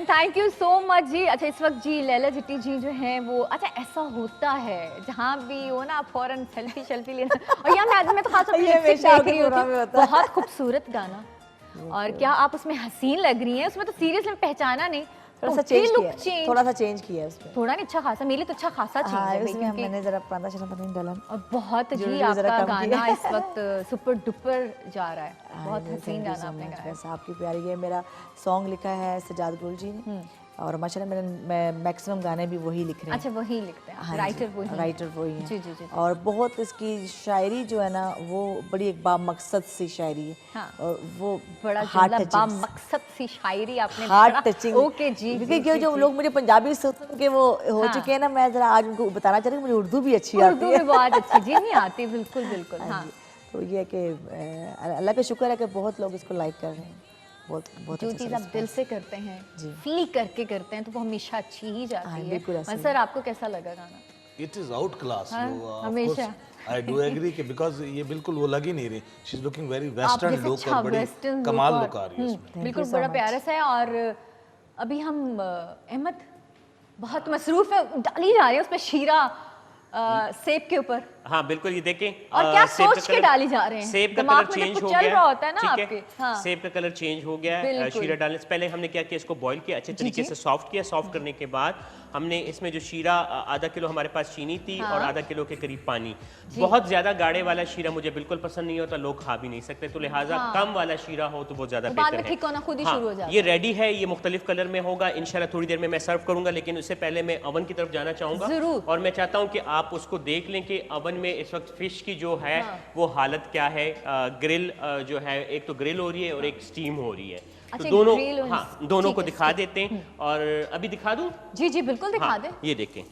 थैंक यू सो मच जी। अच्छा इस वक्त जी लैला जट्टी जी जो हैं वो, अच्छा ऐसा होता है जहाँ भी हो ना फौरन सेल्फी लेना और यहाँ मैं तो खास तौर पे ये लिपस्टिक हमेशा देख रही आपके प्रोग्राम में हूँ, होता है। बहुत खूबसूरत गाना और क्या आप उसमें हसीन लग रही हैं, उसमें तो सीरियसली पहचाना नहीं, थोड़ा सा Totally चेंज look किया है, change। थोड़ा सा चेंज किया है उसमें। थोड़ा नहीं अच्छा खासा, मेरे लिए तो अच्छा खासा चीज हाँ है भाई, उसमें क्योंकि मैंने जरा प्रांता शराब नहीं डाला। और बहुत जो जी भी जरा आपका कम किया। गाना इस वक्त सुपर डुपर जा रहा है, बहुत हसीन गाना आपने गाया। बस आपकी प्यारी है। मेरा सॉन्ग लिखा है सजाद गुल जी ने और माशाल्लाह मैं मैक्सिमम गाने भी वही लिख रहे हैं। अच्छा वही लिखते हैं, हाँ जी, राइटर वही हैं। राइटर वही हैं। जी जी जी। और बहुत इसकी शायरी जो है ना वो बड़ी एक बामकसद सी शायरी है। हाँ। और वो बड़ा हार्ट जुमला टचिंग, बामकसद सी शायरी आपने हार्ट बड़ा- टचिंग। ओके जी क्योंकि जी, जो जी, लोग मुझे पंजाबी सुन के वो हो हाँ। चुके हैं ना, मैं जरा आज उनको बताना चाह रही हूँ मुझे उर्दू भी अच्छी उर्दू आती है। में बहुत अच्छी जी नहीं आती, बिल्कुल बिल्कुल। हाँ तो ये है कि अल्लाह का शुक्र है कि बहुत लोग इसको लाइक कर रहे हैं। बहुत बहुत जो अच्छा चीज़ सा आप दिल से करते हैं, जी। फील करके करते हैं तो वो हमेशा अच्छी ही हाँ, जाती बिल्कुल है। ऐसे ही। सर आपको कैसा लगा गाना? It is out class. हमेशा। आई डू एग्री कि बिकॉज ये बिल्कुल वो लग ही नहीं रही, she is looking very western जैसे लुक अच्छा और बड़ी western look कमाल और- लुक आ रही है इसमें। बिल्कुल बड़ा प्यारा सा है। और अभी हम अहमद बहुत मसरूफ है, डाली जा रही है उसमें शीरा सेब के ऊपर। हाँ बिल्कुल, ये देखें और क्या सेब का सोच के कलर- डाली जा रहे हैं? सेब का दिमाग कलर में जब चेंज कुछ हो चल गया, रहा होता है ना ठीक आपके, हाँ। सेब का कलर चेंज हो गया है। बिल्कुल। शीरा डालने से पहले हमने क्या किया, इसको बॉईल किया अच्छे तरीके से, सॉफ्ट किया। सॉफ्ट करने के बाद हमने इसमें जो शीरा आधा किलो हमारे पास चीनी थी और आधा किलो के करीब पानी। बहुत ज्यादा गाढ़े वाला शीरा मुझे बिल्कुल पसंद नहीं होता, लोग खा भी नहीं सकते, तो लिहाजा कम वाला शीरा हो तो वो ज्यादा वो बाद बेहतर में है। ठीक होना खुद ही हाँ, शुरू हो जाता ये रेडी है, ये मुख्तलिफ कलर में होगा इंशाल्लाह। थोड़ी देर में मैं सर्व करूंगा, लेकिन उससे पहले मैं ओवन की तरफ जाना चाहूंगा। जरूर। और मैं चाहता हूं कि आप उसको देख लें कि ओवन में इस वक्त फिश की जो है वो हालत क्या है। ग्रिल जो है, एक तो ग्रिल हो रही है और एक स्टीम हो रही है, तो अच्छा, दोनों, grill और हाँ दोनों ठीक को है, दिखा देते हैं। और अभी दिखा दूं? जी जी बिल्कुल दिखा हाँ, दे। ये देखें,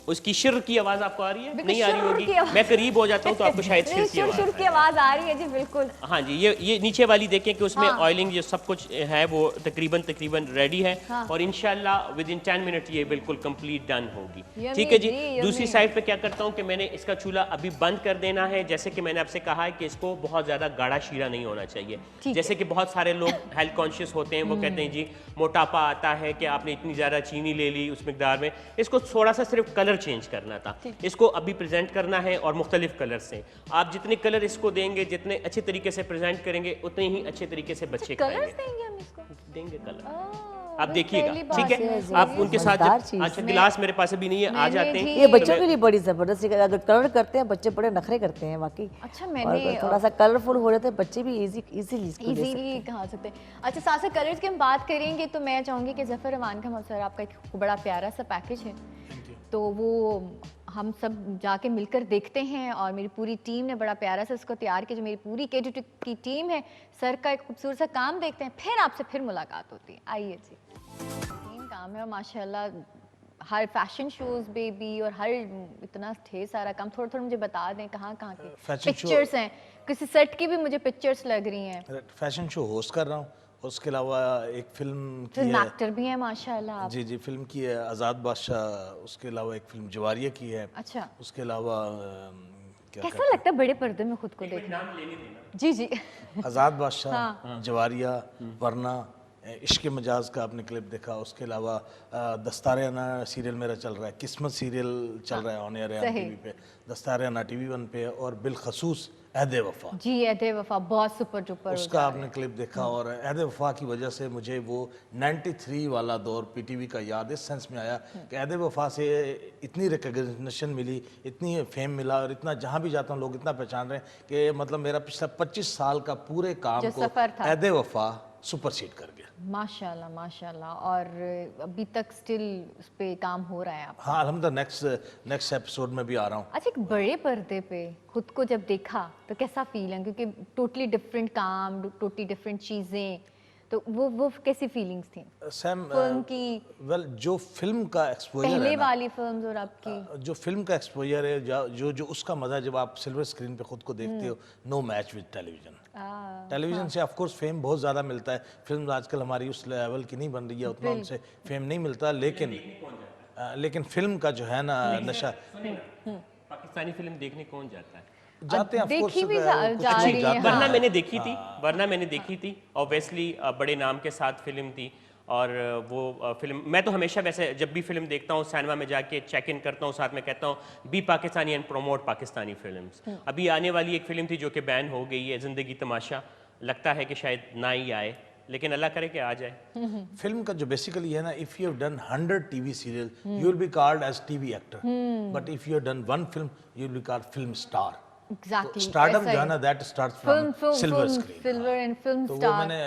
उसकी शिर की आवाज आपको आ रही है? बिल्कुल नहीं आ रही शुर की होगी, आवाज। मैं करीब हो जाता हूँ तो आपको शायद शिर की शुर आवाज शुर आए। की आवाज आ रही है जी बिल्कुल। हाँ जी, ये नीचे वाली देखें कि उसमें हाँ। ऑयलिंग जो सब कुछ है वो तकरीबन रेडी है। हाँ। और इंशाल्लाह विद इन 10 मिनट ये बिल्कुल कंप्लीट डन होगी। Yummy ठीक है जी। जी, yummy। दूसरी साइड पे क्या करता हूँ कि मैंने इसका चूल्हा अभी बंद कर देना है। जैसे कि मैंने आपसे कहा है कि इसको बहुत ज्यादा गाढ़ा शीरा नहीं होना चाहिए। ठीक जैसे कि बहुत सारे लोग हेल्थ कॉन्शियस होते हैं, वो कहते हैं जी मोटापा आता है कि आपने इतनी ज्यादा चीनी ले ली उस मिकदार में। इसको थोड़ा सा सिर्फ कलर चेंज करना था, इसको अभी प्रेजेंट करना है और मुख्तलिफ कलर से। आप जितने कलर इसको देंगे, जितने अच्छे तरीके से प्रेजेंट करेंगे, उतने ही अच्छे तरीके से बच्चे कलर्स खाएंगे। देंगे हम इसको? देंगे कलर, ओह, आप ये देखिएगा, पहली बार ठीक है। सुन रही आप हूँ। उनके साथ मजेदार चीज़। अच्छा गिलास मेरे पास अभी नहीं है, आ मैंने जाते हैं। भी- ये बच्चों के लिए बड़ी जबरदस्त है। अगर कलर करते हैं बच्चे बड़े नखरे करते हैं वाकई। अच्छा और मैंने थोड़ा सा कलरफुल हो जाते हैं बच्चे भी इजीली इसको ले सकते हैं। इजीली कहा सकते हैं। अच्छा साथ साथ कलर्स की हम बात करेंगे तो मैं चाहूँगी कि जफ़र रमान का सर आपका एक बड़ा प्यारा सा पैकेज है, तो वो हम सब जाके मिलकर देखते हैं और मेरी पूरी टीम ने बड़ा प्यारा से उसको तैयार किया, जो मेरी पूरी K2 की टीम है। सर का एक खूबसूरत सा काम देखते हैं, फिर आपसे फिर मुलाकात होती है। आइए जी। तीन काम है और माशाल्लाह हर फैशन शोज पे भी और हर इतना ढेर सारा काम। थोड़ा थोड़ा मुझे बता दें कहाँ कहाँ के फैशन शो- पिक्चर्स हैं, किसी सेट की भी मुझे पिक्चर्स लग रही हैं। फैशन शो होस्ट कर रहा हूँ, उसके अलावा एक फिल्म की फिल्म है। एक्टर भी हैं माशाल्लाह आप। जी जी, फिल्म की है आज़ाद बादशाह, उसके अलावा एक फिल्म जवारिया की है। अच्छा, उसके अलावा क्या कैसा लगता है बड़े पर्दे में खुद को देखना? जी जी। आज़ाद बादशाह, हाँ। जवारिया, वरना, इश्क मजाज का आपने क्लिप देखा। उसके अलावा दस्तारेयाना सीरियल मेरा चल रहा है, किस्मत सीरियल चल रहा है ऑन एयर है सही। टीवी पे, दस्तारेयाना TV1 पे, और बिलखसूस अहद वफा, जी अहद वफा बहुत सुपर डुपर उसका आपने क्लिप देखा। और अहद वफा की वजह से मुझे वो 93 वाला दौर PTV का याद इस सेंस में आया कि अहद वफा से इतनी रिकग्निशन मिली, इतनी फेम मिला, और इतना जहाँ भी जाता हूँ लोग इतना पहचान रहे हैं कि मतलब मेरा पिछला 25 साल का पूरे काम जो को सफ़र था। अहद वफा सुपरसीड कर गया। माशाल्लाह माशाल्लाह। और अभी तक स्टिल उस पे काम हो रहा है आप? हाँ अल्हम्दुलिल्लाह, नेक्स्ट एपिसोड में भी आ रहा हूँ। अच्छा, एक बड़े पर्दे पे खुद को जब देखा तो कैसा फील है? क्योंकि टोटली डिफरेंट काम, टोटली डिफरेंट चीज़ें, तो वो कैसी फीलिंग्स थी सैम, फिल्म की? वेल जो फिल्म का एक्सपोजर पहले है ना, वाली फिल्म्स और आपकी? जो फिल्म का एक्सपोजर है, जो जो उसका मजा जब आप सिल्वर स्क्रीन पे खुद को देखते हो, no match with television. Television से ऑफ कोर्स फेम बहुत ज़्यादा मिलता है, फिल्म आजकल हमारी उस लेवल की नहीं बन रही है, उतना उनसे फेम नहीं मिलता, लेकिन फिल्म का जो है ना नशा, पाकिस्तानी फिल्म देखने कौन जाता है? जाते हैं ऑफ कोर्स, देखी भी जा रही है। वरना हाँ। मैंने देखी थी, वरना मैंने देखी थी ऑब्वियसली, बड़े नाम के साथ फिल्म थी। और वो फिल्म मैं तो हमेशा वैसे जब भी फिल्म देखता हूँ सिनेमा में जाके चेक इन करता हूँ, साथ में कहता हूँ be Pakistani and promote Pakistani films. अभी आने वाली एक फिल्म थी जो कि बैन हो गई है, जिंदगी तमाशा, लगता है कि शायद ना ही आए, लेकिन अल्लाह करे कि आ जाए। फिल्म का जो बेसिकली है ना, if you have done 100 TV serial you will be called as TV actor, but if you have done one film you will be called film star. Exactly. Stardom जो है ना, that starts from silver screen. Silver and film तो वो star. मैंने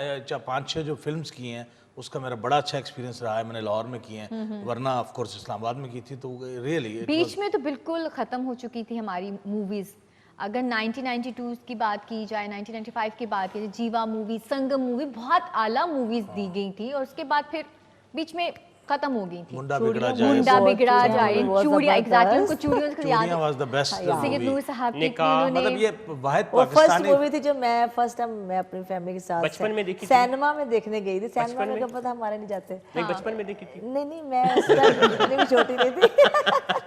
5-6 जो films की हैं उसका मेरा बड़ा अच्छा एक्सपीरियंस रहा है। मैंने लाहौर में की हैं, वरना ऑफ कोर्स इस्लामाबाद में की थी, तो रियली बीच में तो बिल्कुल ख़त्म हो चुकी थी हमारी मूवीज़। अगर 1992 की बात की जाए, 1995 की बात की जाए, जीवा मूवी, संगम मूवी, बहुत आला मूवीज़ दी गई थी, और उसके बाद फिर बीच में खत्म हो गई थी। मुंडा बिगड़ा जाए, मुंडा बिगड़ा चूड़ियाँ जाए, बहुत चूड़ियाँ, एग्जैक्टली, उनको जबरदस्त। चूड़ियों को याद चूड़ियाँ वाज द बेस्ट सैयद नूर साहब की निकाह, उन्होंने मतलब ये वाहिद वो फर्स्ट पाकिस्तानी मूवी थी जो मैं फर्स्ट टाइम मैं अपनी फैमिली के साथ बचपन में देखी थी? सिनेमा में देखने गई थी। सिनेमा बचपन में में? कब पता हमारे नहीं जाते। नहीं, बचपन में देखी थी। नहीं मैं उस टाइम इतनी भी छोटी नहीं थी।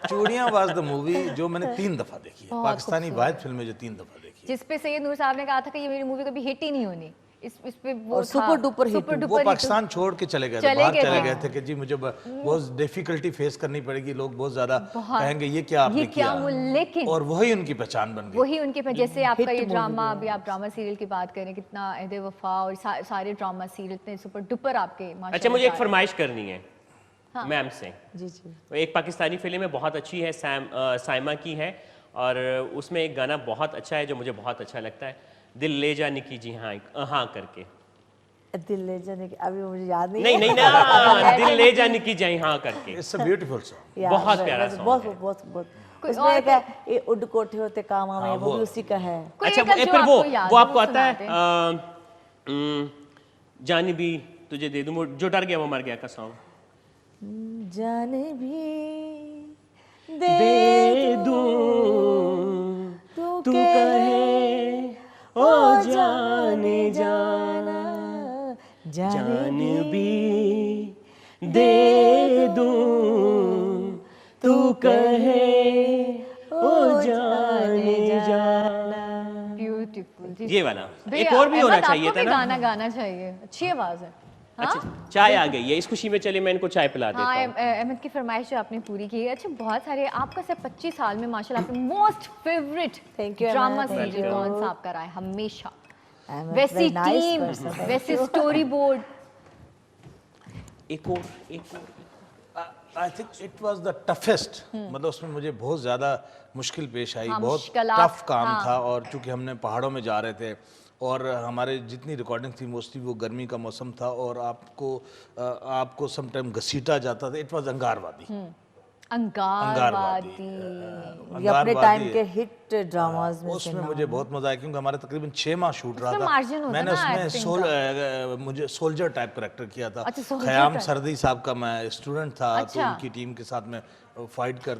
चूड़ियाँ वाज द मूवी जो मैंने 3 दफा देखी है, पाकिस्तानी वाहिद फिल्म है जो 3 दफा देखी है। जिस पे सैयद नूर साहब ने कहा था कि ये मेरी मूवी कभी हिट ही नहीं होनी, इस पे वो और था, सुपर डुपर हिट। सुपर वो डुपर हिट। पाकिस्तान छोड़ के चले गए थे, चले बाहर गए चले थे। गए थे कि जी मुझे बहुत डिफिकल्टी फेस करनी पड़ेगी, लोग बहुत ज्यादा कहेंगे ये क्या आपने ये क्या किया, लेकिन और वही उनकी पहचान बन गई। वही उनके जैसे आपका हिट ये movie ड्रामा, अभी आप ड्रामा सीरियल की बात करें, कितना अहद वफा और सारे ड्रामा सीरियल इतने सुपर डुपर आपके माशाल्लाह। अच्छा, मुझे एक फरमाइश करनी है हाँ। मैम से। जी जी। एक पाकिस्तानी फिल्म है, बहुत अच्छी है, साइमा की है, और उसमें एक गाना बहुत अच्छा है जो मुझे बहुत अच्छा लगता है, दिल ले जा निकी जी हाँ करके। दिल ले जाने की अभी मुझे याद नहीं नहीं ना, दिल ले जा निकी जी हाँ करके। It's a beautiful song. यार, बहुत प्यारा बहुत song बहुत है। बहुत बहुत कोई उसमें और एक है ये उड कोठे होते काम में, वो भी उसी का है। कोई अच्छा, एक जो फिर वो याद वो है, आपको आता है सुना दें। जानिबी तुझे दे दूं, जो डर गया वो मर गया का सॉन्ग। जाने भी दे दूं तू कहे ओ जाने जाना जान भी दे दूं तू कहे ओ जाने जाना। ब्यूटीफुल। ये वाला एक और भी होना चाहिए था ना। गाना गाना चाहिए, अच्छी आवाज है। अच्छा, चाय आ गई है, इस खुशी में चले मैं इनको चाय पिला देता हाँ, हूँ। अहमद की फरमाइश जो आपने पूरी की है। अच्छा, बहुत सारे आपका सिर्फ 25 साल में माशाल्लाह आपने most favourite Thank you, drama Ahmed, thank serial you. कौन सा आपका रहा है हमेशा? I'm a वैसी very nice team, person, thank वैसे you. Story board. एक और I think it was the toughest, मतलब उसमें मुझे बहुत ज़्यादा मुश्किल पेश आई, हाँ, बहुत मुश्किलात, टफ काम हाँ। था। और चूंकि हमने पहाड़ों में जा रहे थे और हमारे जितनी रिकॉर्डिंग थी मोस्टली वो गर्मी का मौसम था, और आपको समटाइम घसीटा जाता था। इट वाज अंगार वादी, अंगारवादी। ये अपने टाइम के हिट ड्रामाज में से उसमें नाम मुझे बहुत मजा आया क्योंकि हमारा तकरीबन 6 माह शूट रहा उसमें था। margin होता मैंने ना उसमें acting मुझे सोल्जर टाइप करेक्टर किया था। अच्छा, soldier खयाम type। सरदी साहब का मैं स्टूडेंट था, तो अच्छा। उनकी टीम के साथ में फाइट कर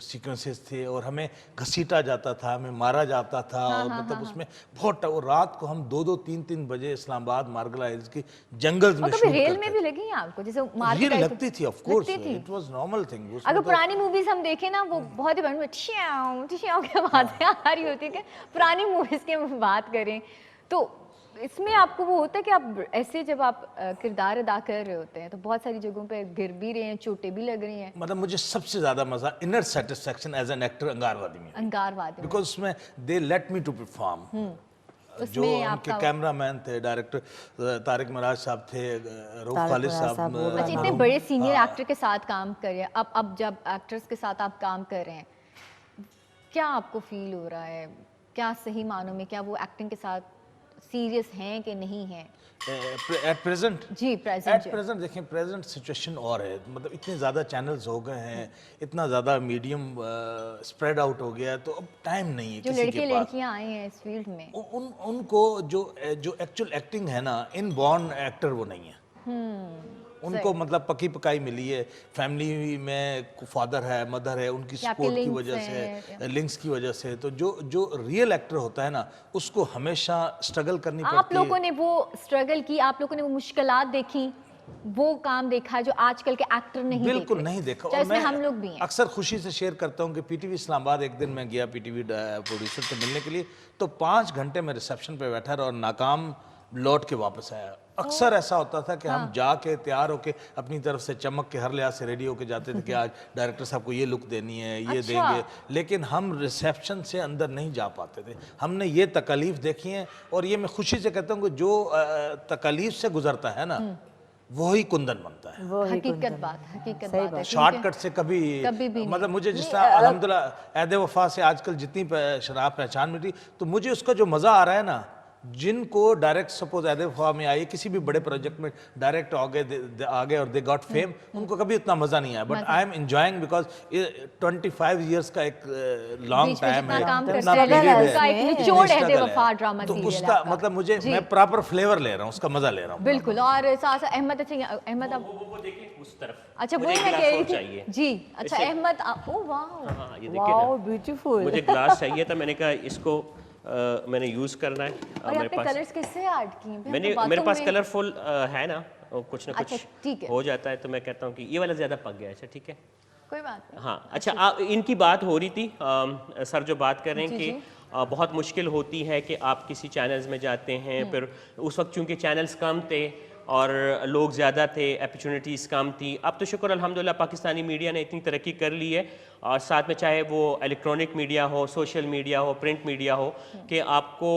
सीक्वेंसेस थे और हमें घसीटा जाता था, हमें मारा जाता था। और मतलब उसमें बहुत और रात को हम 2-2 3-3 बजे इस्लामाबाद मार्गला हिल्स की जंगल्स में और कभी शूट रेल में करते भी थे। लगी हैं आपको, जैसे मार रियल के लगती थी, ऑफ कोर्स लगती थी। It was normal thing. अगर पुरानी मूवीज हम देखें ना, वो बहुत ही बड़ी ठियाओ ठियाओ की आवाजें आ रही होती है। पुरानी मूवीज की हम बात करें तो इसमें आपको वो होता है कि आप ऐसे जब आप किरदार अदा कर रहे होते हैं तो बहुत सारी जगहों पे गिर भी रहे हैं, चोटें भी लग रही हैं। मतलब मुझे सबसे ज्यादा मजा inner satisfaction as an actor Angarwadi में, अंगारवादी में। बिकॉज उसमें they let me to perform. जो उसमें उनके आपका कैमरामैन थे, डायरेक्टर तारिक मराज साहब थे, रऊफ तारिक खालिद मराज साहब, साहब, वो अच्छा, इतने बड़े सीनियर एक्टर के साथ काम कर रहे हैं, अब जब एक्टर्स के साथ आप काम कर रहे हैं, क्या आपको फील हो रहा है? क्या सही मानों में क्या वो एक्टिंग के साथ सीरियस हैं कि नहीं हैं? एट प्रेजेंट जी, प्रेजेंट एट प्रेजेंट देखें, प्रेजेंट सिचुएशन और है। मतलब इतने ज़्यादा चैनल्स हो गए हैं, इतना ज़्यादा मीडियम स्प्रेड आउट हो गया है, तो अब टाइम नहीं है जो किसी लड़के के पास। लड़कियां आए हैं इस फील्ड में, उनको जो एक्चुअल एक्टिंग है ना, इन बॉर्न एक्टर वो नहीं है। उनको मतलब पकी पकाई मिली है, फैमिली में फादर है, मदर है, उनकी कि आपके सपोर्ट की links वजह हैं, से, लिंक्स की वजह से। तो जो रियल एक्टर होता है ना, उसको हमेशा स्ट्रगल करनी आप पड़ती है। लोगों ने वो स्ट्रगल की, आप लोगों ने वो मुश्किलात देखी, वो काम देखा जो आजकल के एक्टर नहीं बिल्कुल देखते। नहीं देखा। चाहे और इसमें मैं हम लोग भी हैं। अक्सर खुशी से शेयर करता हूँ कि पीटीवी इस्लामाबाद एक दिन मैं गया पीटीवी प्रोड्यूसर से मिलने के लिए, तो 5 घंटे मैं रिसेप्शन पे बैठा रहा और नाकाम लौट के वापस आया। अक्सर ऐसा होता था कि हम जाके तैयार होके अपनी तरफ से चमक के हर लिहाज से रेडी होके जाते थे कि आज डायरेक्टर साहब को ये लुक देनी है, ये अच्छा। देंगे, लेकिन हम रिसेप्शन से अंदर नहीं जा पाते थे। हमने ये तकलीफ देखी है और ये मैं खुशी से कहता हूँ कि जो तकलीफ से गुजरता है ना, वही कुंदन बनता है। वो ही हकीकत कुंदन। बात, हकीकत सही बात है। शॉर्टकट से कभी कभी भी मतलब नहीं। मुझे जिस तरह अल्हम्दुलिल्लाह ऐद वफा से आजकल जितनी शराब पहचान मिली, तो मुझे उसका जो मजा आ रहा है ना, जिनको डायरेक्ट सपोज ऐद वफा में आई, किसी भी बड़े प्रोजेक्ट में डायरेक्ट आ गए और दे गॉट फेम, उनको कभी इतना मजा नहीं आया। But I am enjoying because 25 years का एक लॉन्ग बीच में टाइम जितना है, काम इतना करते period हैं, है, उसका एक इतनी निचोड़ है struggle वफा ड्रामा तो सीरियल उसका आपका। मतलब मुझे जी। मैं प्रॉपर फ्लेवर ले रहा हूँ, उसका मजा ले रहा हूँ। बिल्कुल। और साथ साथ अहमद, अच्छा अहमद आप वो देखिए उस तरफ। अच्छा मुझे वही एक मैं गिलास कह रही और थी चाहिए। जी। अच्छा अहमद ओ वाह, हाँ, ये देखिए वाओ ना, ब्यूटीफुल। मुझे ग्लास चाहिए था, मैंने कहा इसको मैंने यूज करना है। और मेरे आपने पास कलर्स किससे ऐड किए हैं? मेरे पास कलरफुल है ना, कुछ ना अच्छा, कुछ ठीक है। हो जाता है, तो मैं कहता हूँ कि ये वाला ज्यादा पक गया है। अच्छा ठीक है, कोई बात नहीं। हाँ। अच्छा इनकी बात हो रही थी, सर जो बात कर रहे हैं कि बहुत मुश्किल होती है कि आप किसी चैनल्स में जाते हैं, फिर उस वक्त चूंकि चैनल्स कम थे और लोग ज़्यादा थे, अपॉर्चुनिटीज़ कम थी। अब तो शुक्र अल्हम्दुलिल्लाह पाकिस्तानी मीडिया ने इतनी तरक्की कर ली है, और साथ में चाहे वो इलेक्ट्रॉनिक मीडिया हो, सोशल मीडिया हो, प्रिंट मीडिया हो, कि आपको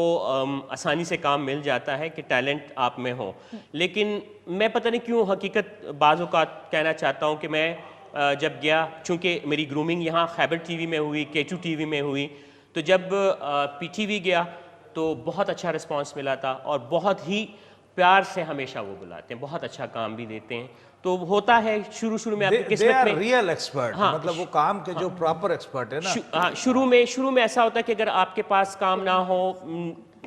आसानी से काम मिल जाता है कि टैलेंट आप में हो। लेकिन मैं पता नहीं क्यों हकीकत बाज़ औक़ात कहना चाहता हूँ कि मैं जब गया, चूँकि मेरी ग्रूमिंग यहाँ खैबर टीवी में हुई, K2 टीवी में हुई, तो जब PTV गया तो बहुत अच्छा रिस्पांस मिला था और बहुत ही प्यार से हमेशा वो बुलाते हैं, बहुत अच्छा काम भी देते हैं। तो होता है शुरू में आपकी किस्मत में रियल एक्सपर्ट, हाँ, मतलब वो काम के जो प्रॉपर एक्सपर्ट है ना। शुरू में ऐसा होता है कि अगर आपके पास काम ना हो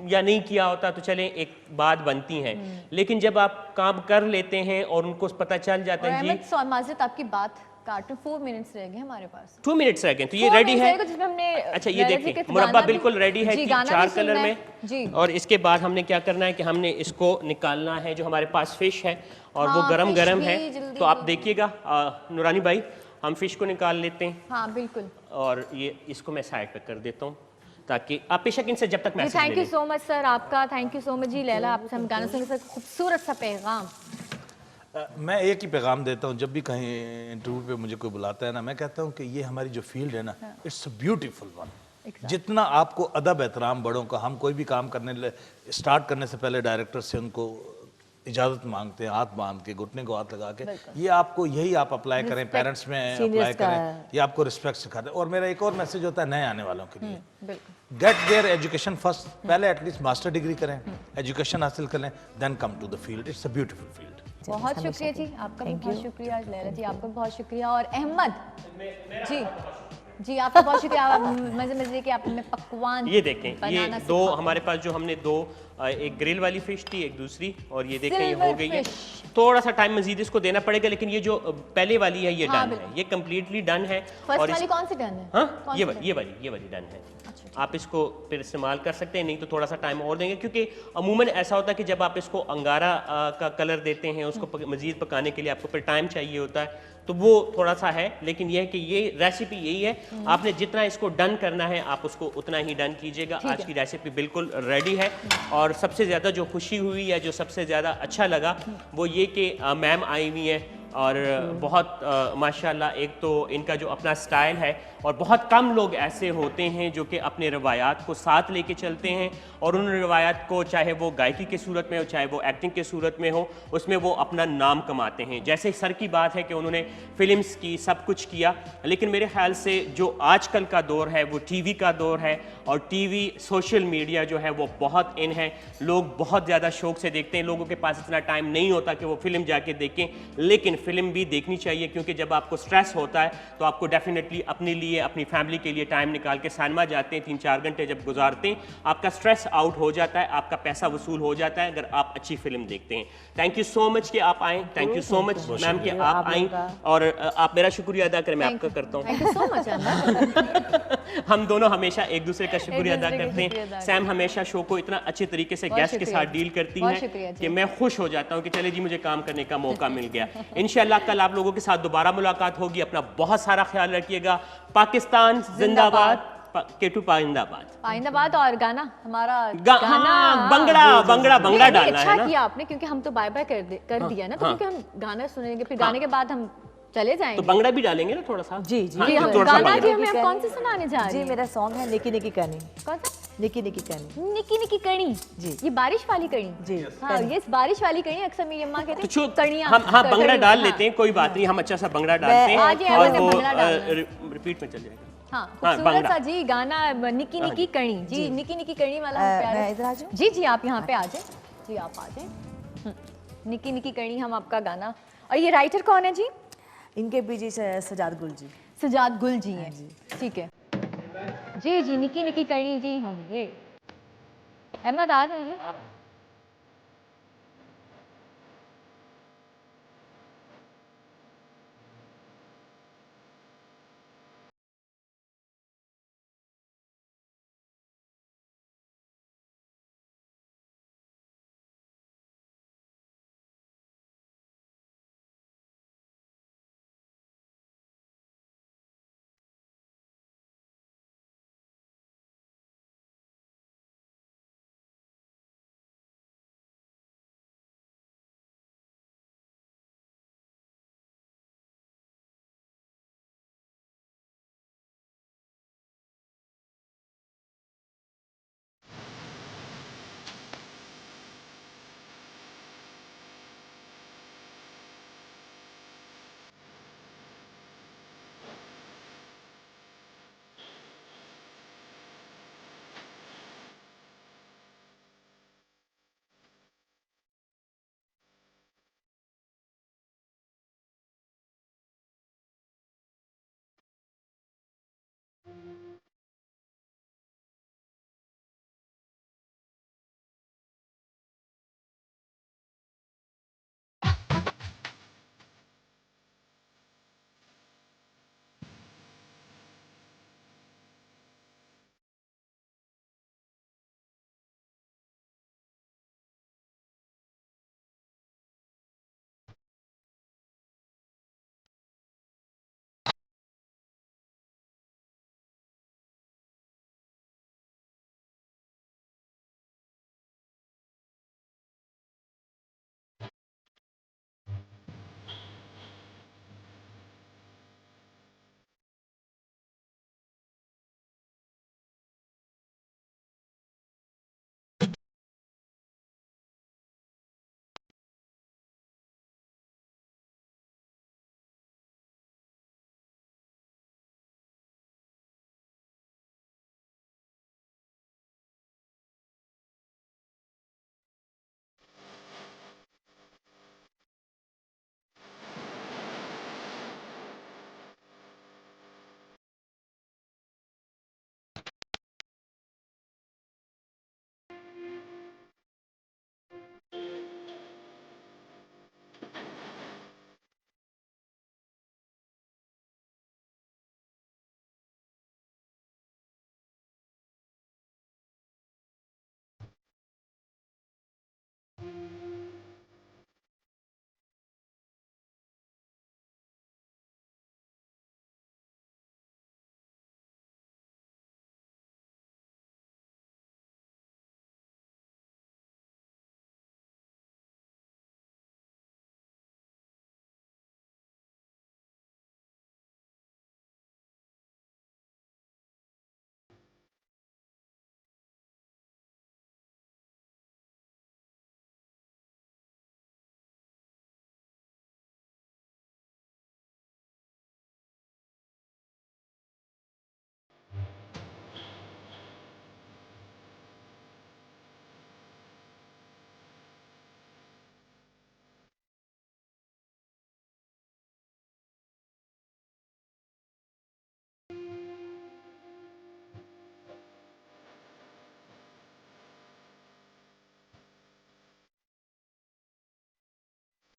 या नहीं किया होता तो चलें, एक बात बनती है, लेकिन जब आप काम कर लेते हैं और उनको पता चल जाता है जी। अहमद माजिद आपकी बात काटूं, 4 मिनट्स रह गए हमारे पास। 2 मिनट्स रह गए, तो ये 4 रेडी मिनट्स है। रह गए, जिसमें हमने अच्छा ये देखिए गाना मुरब्बा भी- बिल्कुल रेडी है जी, कि गाना 4 भी कलर सुनना में है। जी। और इसके बाद हमने क्या करना है कि हमने इसको निकालना है, जो हमारे पास फिश है और वो हाँ, गरम fish गरम भी है, जल्दी तो आप जल्दी। देखिएगा नूरानी भाई, हम फिश को निकाल लेते हैं हाँ बिल्कुल। और ये इसको मैं साइड पे कर देता हूँ, ताकि आप बेशक इनसे जब तक मैसेज थैंक ले यू लें। सो मच सर, आपका थैंक यू सो मच जी। लैला आपसे हम गाना सुनने से खूबसूरत सा पैगाम। मैं एक ही पैगाम देता हूँ, जब भी कहीं इंटरव्यू पे मुझे कोई बुलाता है ना, मैं कहता हूँ कि ये हमारी जो फील्ड है ना, इट्स अ ब्यूटीफुल वन। जितना आपको अदब एहतराम बड़ों का, हम कोई भी काम स्टार्ट करने से पहले डायरेक्टर से उनको इजाज़त मांगते हैं, हाथ बांध के, घुटने को हाथ लगा के, ये आपको यही आप अप्लाई करें, पेरेंट्स में अप्लाई करें, ये आपको रिस्पेक्ट सिखाते हैं। और मेरा एक और मैसेज होता है नए आने वालों के लिए, गेट देयर एजुकेशन फर्स्ट, पहले एटलीस्ट मास्टर डिग्री करें, एजुकेशन हासिल करें, then come to the field, it's a beautiful field. बहुत हमेशा शुक्रिया जी, के। आपका भी Thank बहुत you. शुक्रिया लैला जी, आपका भी बहुत शुक्रिया। और अहमद जी, जी आपका बहुत शुक्रिया, आप मजे मजे के आपने पकवान ये देखें, ये बनाना दो सिखाया। हमारे पास जो हमने दो एक ग्रिल वाली फिश थी, एक दूसरी, और ये देखें ये हो Silver गई है। fish। थोड़ा सा टाइम मजीद इसको देना पड़ेगा, लेकिन ये जो पहले वाली है ये हाँ, डन है, ये कम्प्लीटली डन है। फर्स्ट और वाली इस- कौन सी डन है? हाँ, कौन ये सी वाली डन? ये वाली डन है। अच्छा, ठीक। आप इसको फिर इस्तेमाल कर सकते हैं, नहीं तो थोड़ा सा टाइम और देंगे, क्योंकि अमूमन ऐसा होता है कि जब आप इसको अंगारा का कलर देते हैं, उसको मजीद पकाने के लिए आपको फिर टाइम चाहिए होता है, तो वो थोड़ा सा है। लेकिन यह है कि ये रेसिपी यही है, आपने जितना इसको डन करना है आप उसको उतना ही डन कीजिएगा। आज की रेसिपी बिल्कुल रेडी है। और सबसे ज़्यादा जो खुशी हुई है, जो सबसे ज़्यादा अच्छा लगा, वो ये कि मैम आई हुई है और बहुत माशाल्लाह, एक तो इनका जो अपना स्टाइल है, और बहुत कम लोग ऐसे होते हैं जो कि अपने रवायात को साथ लेके चलते हैं, और उन रवायात को चाहे वो गायकी के सूरत में हो, चाहे वो एक्टिंग के सूरत में हो, उसमें वो अपना नाम कमाते हैं। जैसे सर की बात है कि उन्होंने फिल्म्स की, सब कुछ किया, लेकिन मेरे ख्याल से जो आजकल का दौर है वो टीवी का दौर है, और टीवी सोशल मीडिया जो है वो बहुत इन है, लोग बहुत ज़्यादा शौक से देखते हैं। लोगों के पास इतना टाइम नहीं होता कि वो फिल्म जाके देखें, लेकिन फिल्म भी देखनी चाहिए, क्योंकि जब आपको स्ट्रेस होता है तो आपको डेफिनेटली अपने लिए, अपनी फैमिली के लिए टाइम निकाल के सिनेमा जाते हैं, 3-4 घंटे जब गुजारते हैं, आपका स्ट्रेस आउट हो जाता है, आपका पैसा वसूल हो जाता है अगर आप अच्छी फिल्म देखते हैं। थैंक यू सो मच कि आप आए, thank you so much ma'am कि आप आई, और आप मेरा शुक्रिया अदा करें, मैं आपका करता हूँ। Thank you so much Ahmad. हम दोनों हमेशा एक दूसरे का शुक्रिया अदा दूसरे का करते शुक्रिया अदा हैं। सैम हमेशा शो को इतना अच्छे तरीके से बहुत गेस्ट के शुक्रिया साथ डील करती बहुत हैं शुक्रिया जी। कि मैं खुश हो जाता हूँ कि चले जी मुझे काम करने का मौका मिल गया। इंशाल्लाह कल आप लोगों के साथ दोबारा मुलाकात होगी। अपना बहुत सारा ख्याल रखिएगा। पाकिस्तान जिंदाबाद, केटू पाइंदाबाद। पाइंदाबाद। और गाना हमारा हाँ, बंगड़ा नहीं, डालना अच्छा है ना। किया आपने, क्योंकि हम तो बाय बाय कर दिया ना, तो क्योंकि हम गाना सुनेंगे, फिर गाने के बाद हम चले तो जाएंगे। बंगड़ा भी डालेंगे ना थोड़ा सा। जी जी हाँ, जी, तो हम थोड़ा सा गाना बंगड़ा। जी हमें अब कौन सी सुनाने जा रही जी हैं? मेरा सॉन्ग है निकी निकी कनी। कौन सा? निकी निकी कनी। निकी निकी कणी। जी। ये बारिश वाली कणी। जी, हाँ, ये बारिश वाली कणी अक्सर मेरी अम्मा कहते तो हैं छो कणियाँ, हम हाँ बंगड़ा कणियाँ, डाल हाँ। लेते हैं, कोई बात नहीं, हम अच्छा सा बंगड़ा डालते हैं आज ये और हमें वो बंगड़ा डालना है। रिपीट में चल जाएगा। हाँ, हाँ, खूबसूरत बंगड़ा। सा जी गाना निकी निकी कणी। जी, निकी निकी कणी वाला प्यारा। मैं इधर आ जाऊं? जी जी, आप यहाँ पे आ जाए। जी आप आ जाए। निकी निकी कणी हम आपका गाना। और ये राइटर कौन है जी? इनके पीछे सजाद गुल जी। सजाद गुल जी हैं। ठीक है जी जी, निकी निकी कणी जी हम ये अहमद आ रहे हैं।